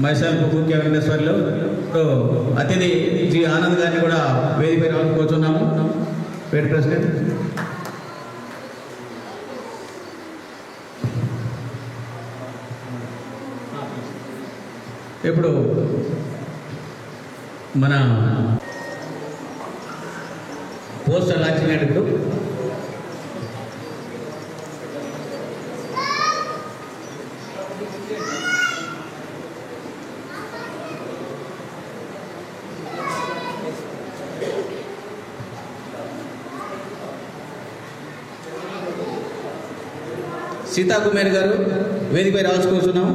[SPEAKER 17] మైసెల్ఫ్ ముఖ్య వెంకటేశ్వర్లు అతిథి జి ఆనంద్ గారిని కూడా వేదికపై రావాలని కోరుతున్నాము. పేరు ప్రెసిడెంట్.
[SPEAKER 10] ఇప్పుడు మన పోస్టర్ లాంచింగ్ ఇప్పుడు
[SPEAKER 17] సీతాకుమారి గారు వేదికపై రావాల్సుకుంటున్నాం.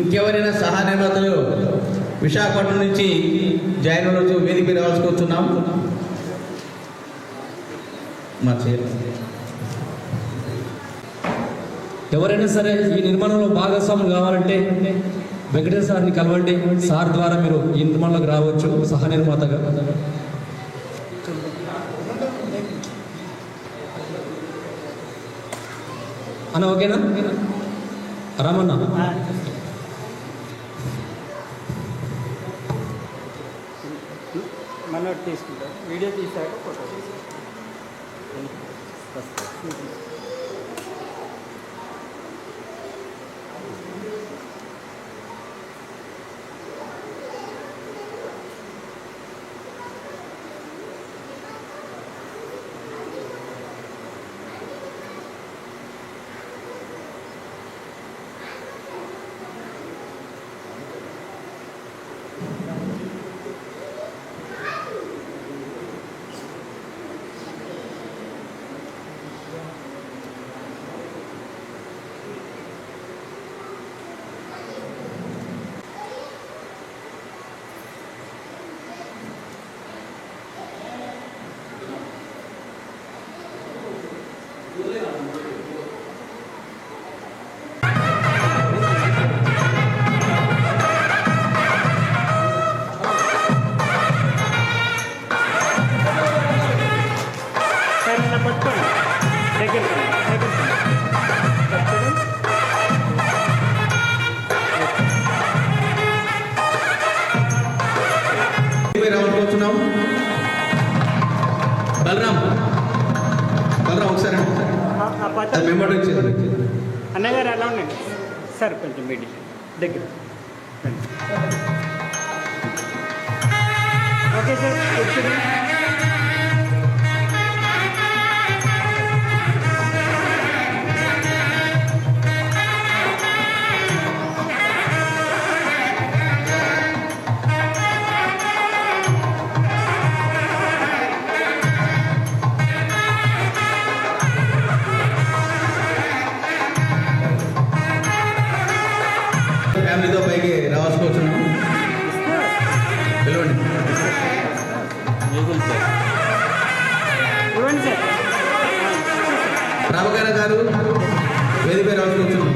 [SPEAKER 17] ఇంకెవరైనా సహా నిర్మాతలు విశాఖపట్నం నుంచి జాయిన్ అవ్వచ్చు వేదికపై రావాల్సుకుంటున్నాం.
[SPEAKER 9] ఎవరైనా సరే ఈ నిర్మాణంలో భాగస్వాములు కావాలంటే వెంకటేశ్వర సార్ని కలవండి. సార్ ద్వారా మీరు ఈ నిర్మాణంలోకి రావచ్చు సహ నిర్మాతగా. అన్న ఓకేనా రామన్న?
[SPEAKER 4] మనోడు తీసుకుంటాం, వీడియో తీసాక ఫోటో తీసాక. అన్నగారు ఎలా ఉండండి సార్, కొంచెం మీడియం దగ్గర. ఓకే సార్, కూర్చోండి.
[SPEAKER 17] ఫ్యామిలీతో పైకి రావాల్సుకొచ్చున్నాం. పిలవండి. ప్రభాకర్ గారు వేదికపై రావాల్సుకొచ్చున్నాం.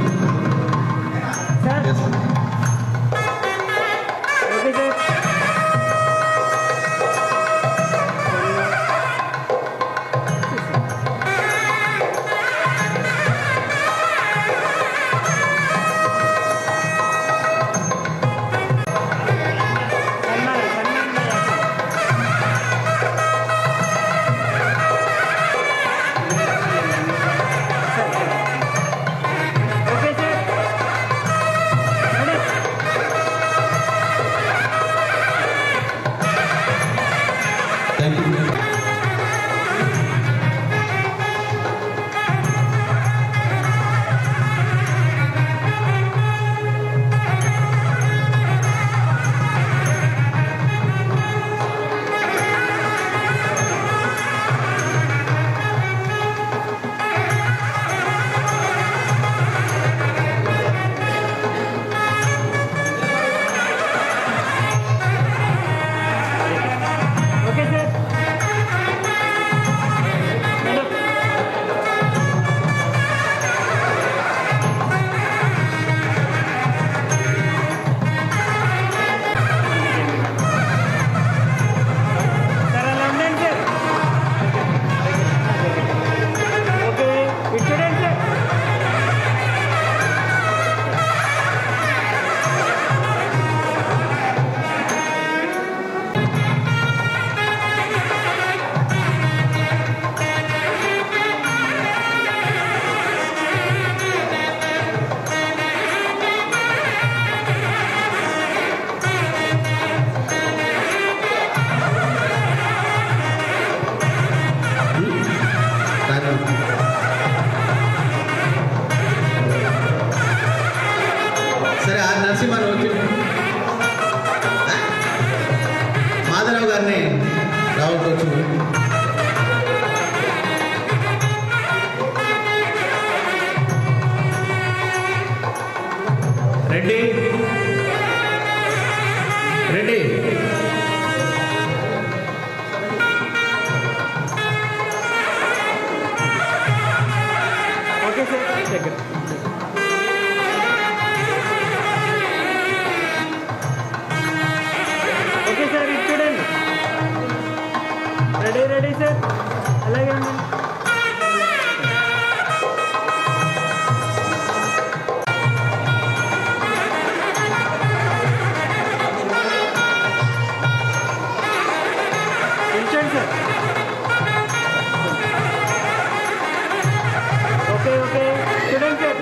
[SPEAKER 4] ఓకే
[SPEAKER 17] నరసింహరావు వచ్చి మాధవరావు గారిని రావచ్చు. రెడ్డి రెడ్డి
[SPEAKER 4] ఓకే సార్ దగ్గర ఓకే సార్ ఇది చూడండి. రెడీ రెడీ సార్ అలాగే అండి. నిల్చోండి సార్. ఓకే ఓకే చూడండి సార్.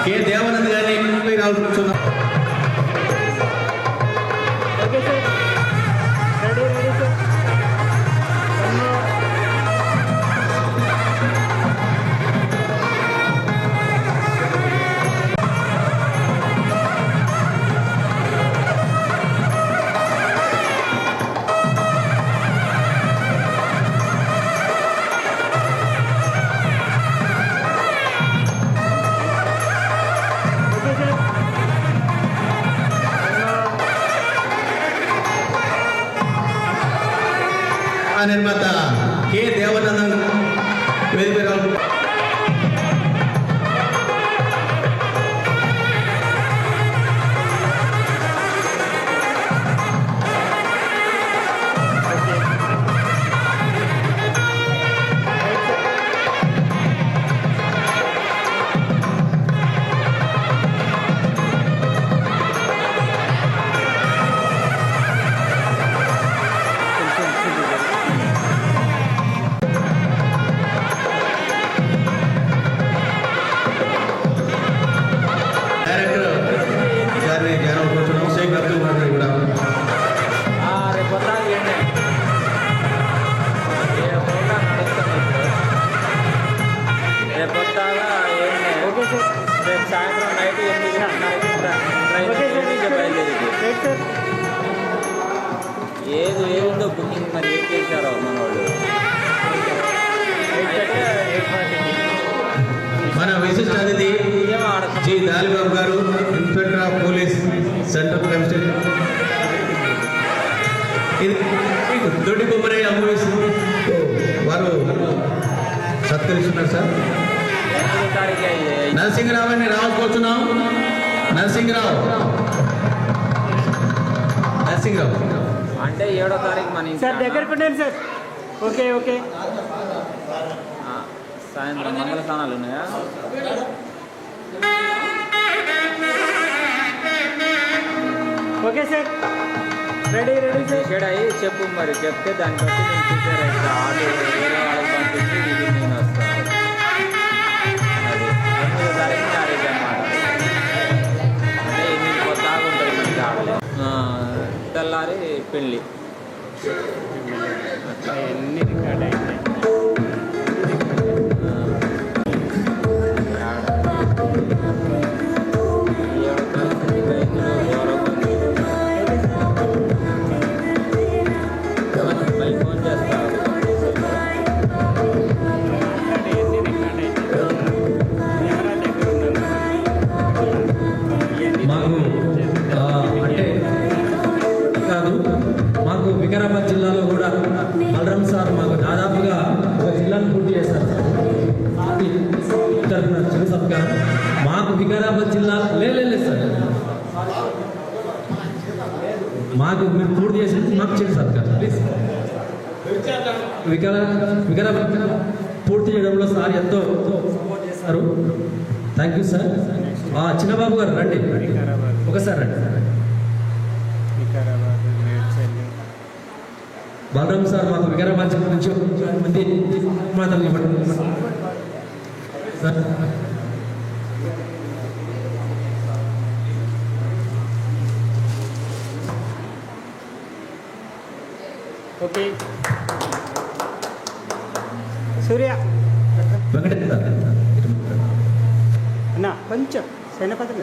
[SPEAKER 17] కే దేవానంద్ గారిని ముందుకు రావాల్సింది.
[SPEAKER 4] Okay sir ready ready sir.
[SPEAKER 17] నిర్మాత కె దేవానందన్ వేదిక రావు.
[SPEAKER 4] రేపు సాయంత్రం నైట్ 8 బయలుదేరి ఏదో బుకింగ్ మరి ఏం చేశారో మన వాళ్ళు.
[SPEAKER 17] మన విశిష్ట అతిథి జి దాలిబాబు గారు, inspector of police central commissioner. ఇది దొడ్డి కొమ్మరయ్య మూవీస్ వారు సత్కరిస్తున్నారు సార్. నరసింహరావు అని రావాల్సుకొచ్చున్నాం. నరసింహరావు
[SPEAKER 4] అంటే 7వ తారీఖు మన సార్ దగ్గరకు ఉండండి సార్. ఓకే ఓకే సాయంత్రం మంగళ స్నానాలు ఉన్నాయా? Okay sir ready ready sir. అయ్యి చెప్పు మరి, చెప్తే దాన్ని బట్టి నేను ప్రిపేర్ అవుతా. ఆర్డర్ వేరే వాళ్ళకి పంపించి ఇది నేను వస్తాను. అది 8వ తారీఖు మ్యారేజ్ అన్నమాట. అంటే 8 కొత్త ఉంటుంది మనకి ఆడలేదు. తెల్లారి పెళ్ళి. అట్లా ఎన్ని రికార్డ్ అయినాయి. మళ్ళీ ఫోన్ చేస్తా.
[SPEAKER 9] మాకు అంటే కాదు, మాకు వికారాబాద్ జిల్లాలో కూడా బలరాం సార్ మాకు దాదాపుగా ఒక జిల్లాను పూర్తి చేశారు సార్. తరఫున చిరు సత్కారం మాకు వికారాబాద్ జిల్లా లేదు సార్. మాకు మీరు పూర్తి చేసి మాకు చిరు సత్కారం ప్లీజ్. వికారాబాద్ పూర్తి చేయడంలో సార్ ఎంతో సపోర్ట్ చేశారు. Thank you sir. చిన్నబాబు గారు రండి, ఒకసారి రండి. బలరాం సార్ మాకు వికారాబాద్ జిల్లా నుంచి మంది మాత్రం ఇవ్వండి సార్.
[SPEAKER 4] ఓకే సూర్య
[SPEAKER 9] వెంకటేశ్వర
[SPEAKER 18] కొంచెం శనపదం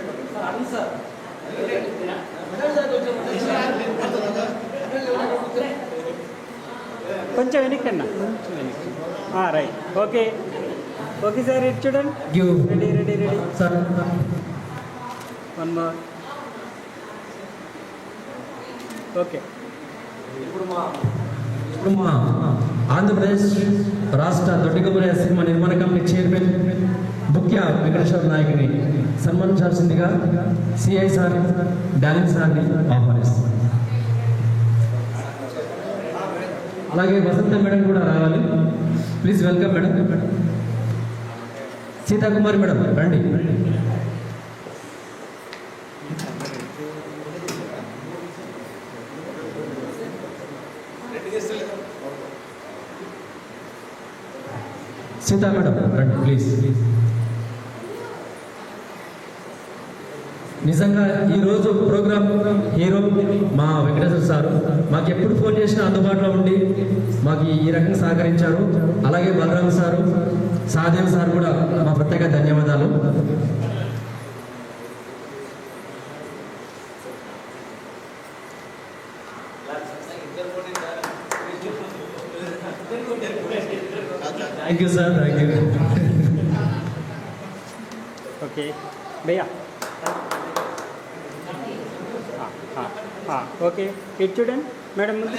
[SPEAKER 18] కొంచెం వెనక్కన్నా కొంచెం వెనక్కి రైట్ ఓకే ఓకే సార్ ఇటు చూడండి ready ready ready
[SPEAKER 9] sir
[SPEAKER 18] one more okay
[SPEAKER 9] ఇప్పుడు మా ఆంధ్రప్రదేశ్ రాష్ట్ర దొడ్డికొమ్మరయ్య సినిమా నిర్మాణ కమిటీ చైర్మన్ ముఖ్య వెంకటేశ్వర నాయకుని సన్మానించాల్సిందిగా సిఐ సార్ డానింగ్ సార్ని ఆహ్వానిస్తారు. అలాగే వసంత మేడం కూడా రావాలి. Please welcome madam. Seetha Kumari madam రండి. సీతా మేడం రండి ప్లీజ్. నిజంగా ఈరోజు ప్రోగ్రామ్ హీరో మా వెంకటేశ్వర సారు మాకు ఎప్పుడు ఫోన్ చేసినా అందుబాటులో ఉండి మాకు ఈ రకంగా సహకరించారు. అలాగే బలరాం సారు, సాదేవ్ సార్ కూడా మా ప్రత్యేక ధన్యవాదాలు. Thank you sir, thank you.
[SPEAKER 18] Okay భయ్యా ఓకే ఇటు చూడండి మేడం ముందు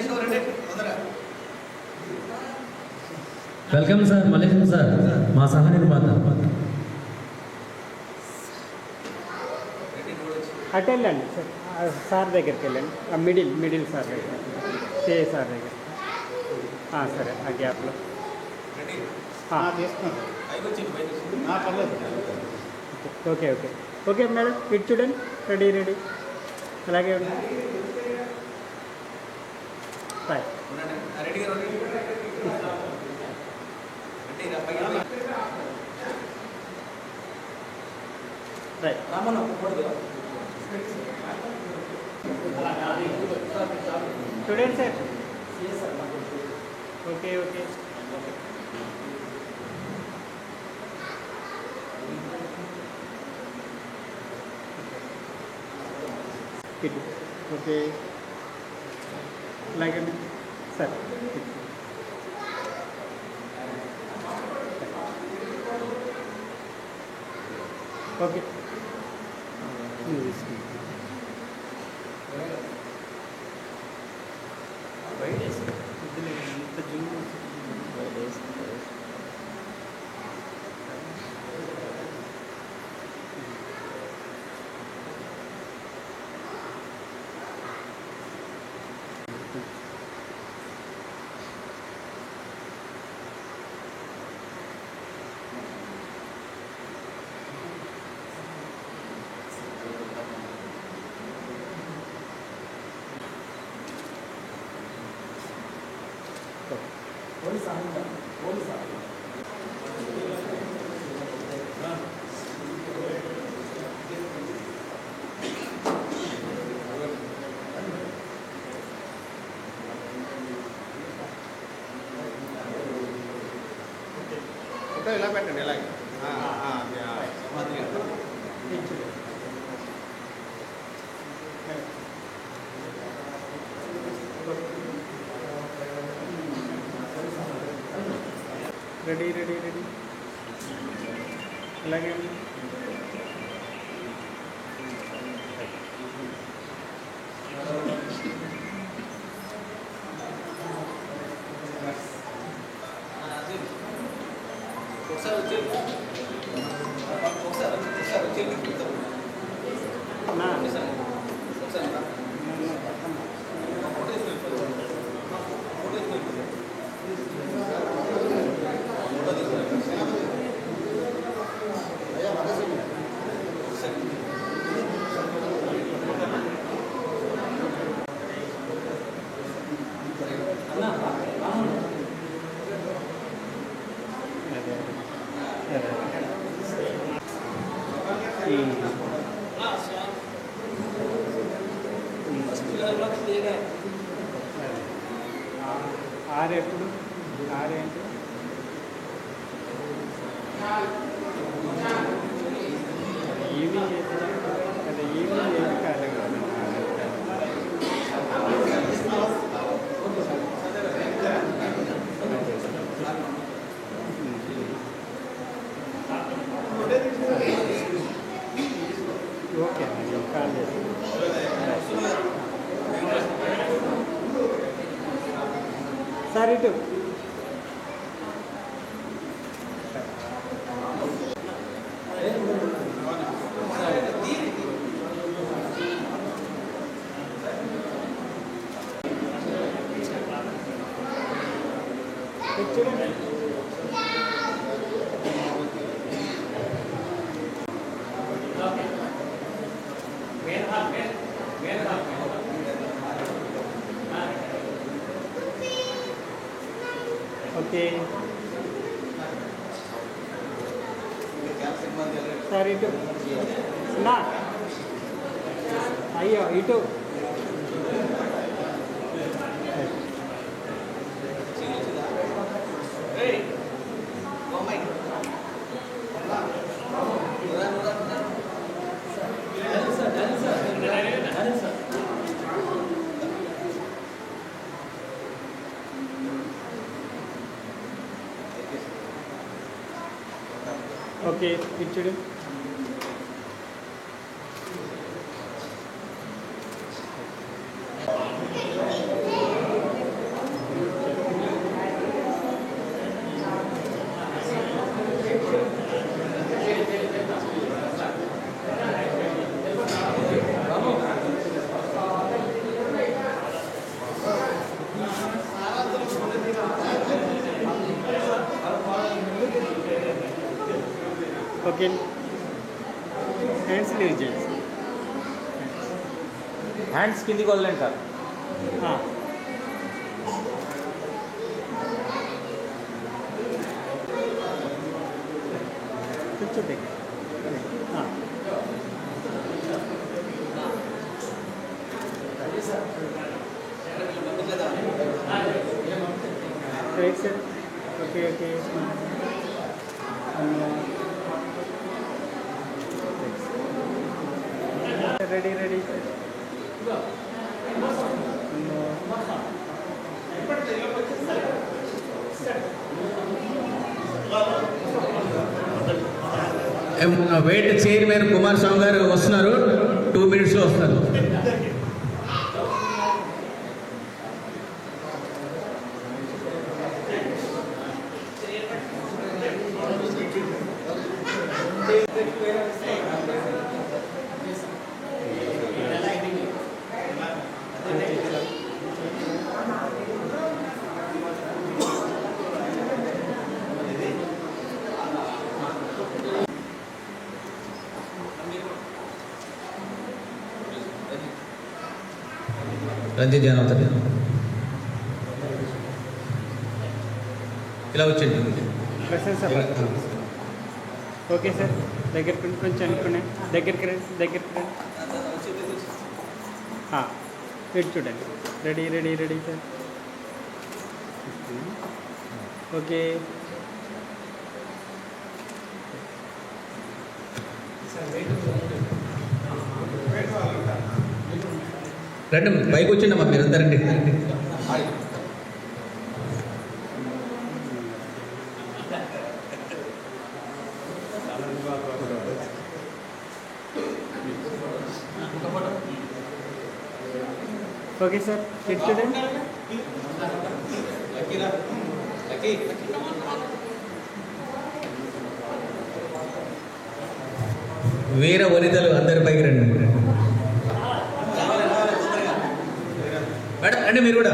[SPEAKER 9] వెల్కమ్ సార్ మల్లేశం సార్ మా సహ నిర్మాత.
[SPEAKER 18] అటు వెళ్ళండి సార్ దగ్గరికి వెళ్ళండి మిడిల్ సార్ దగ్గర సిఏ సార్ దగ్గర సరే ఆ గ్యాప్లో ఓకే ఓకే ఓకే మేడం ఇటు చూడండి రెడీ రెడీ అలాగే ఉండండి boy student sir okay okay okay అలాగే సార్ ఓకే
[SPEAKER 8] ఇలా పెట్టండి ఇలాగే
[SPEAKER 18] రెడీ రెడీ రెడీ అలాగే ఆరెప్పుడు ఆరేంటి ఇటు ఓకే సార్ ఇటు నా అయ్యో ఇటు ఓకే ఇచ్చుడు ఓకే హ్యాండ్స్ రిలీజ్ చేయండి
[SPEAKER 4] హ్యాండ్స్ కిందికి వదలండి సార్
[SPEAKER 18] కూర్చోండి right sir okay okay ready ready
[SPEAKER 19] wait chairman Kumaraswamy garu వస్తున్నారు 2 minutes లో వస్తారు. రంజిత్ జాన్ అవుతారు ఇలా వచ్చేయండి.
[SPEAKER 18] ఓకే సార్ దగ్గరికి కొంచెం అనుకునే దగ్గరికి రండి దగ్గరికి రండి ఇటు చూడండి ready ready ready sir okay
[SPEAKER 19] రండి పైకి వచ్చిండమ్మా మీరంతా రండి.
[SPEAKER 18] ఓకే సార్ ఇటు చూడండి
[SPEAKER 19] వీర వనితలు అందరి పైకి రండి. మేడం రండి మీరు కూడా.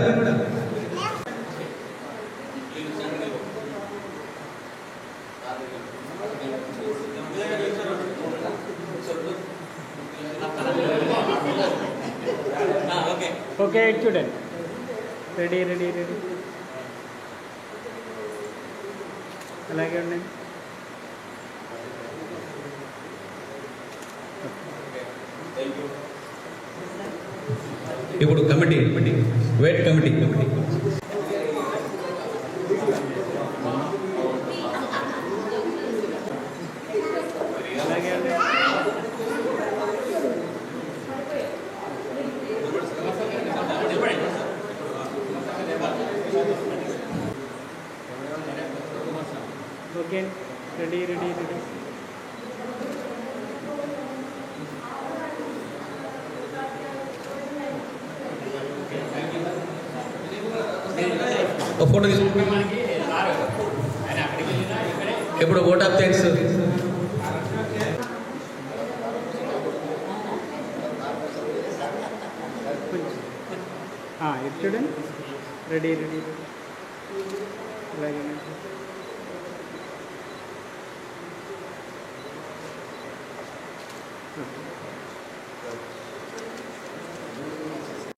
[SPEAKER 18] ఓకే ఇటు చూడండి రెడీ రెడీ రెడీ అలాగే ఉండండి
[SPEAKER 19] ఇప్పుడు కమిటీ వెయిట్ కమిటీ
[SPEAKER 18] అలాగే ఉండండి ఓకే రెడీ రెడీ రెడీ
[SPEAKER 19] ఒక ఫోటో తీసుకుంటే ఇప్పుడు ఓట్ ఆఫ్ థ్యాంక్స్.
[SPEAKER 18] ఇది చూడండి. రెడీ రెడీ అలాగే ఓకే.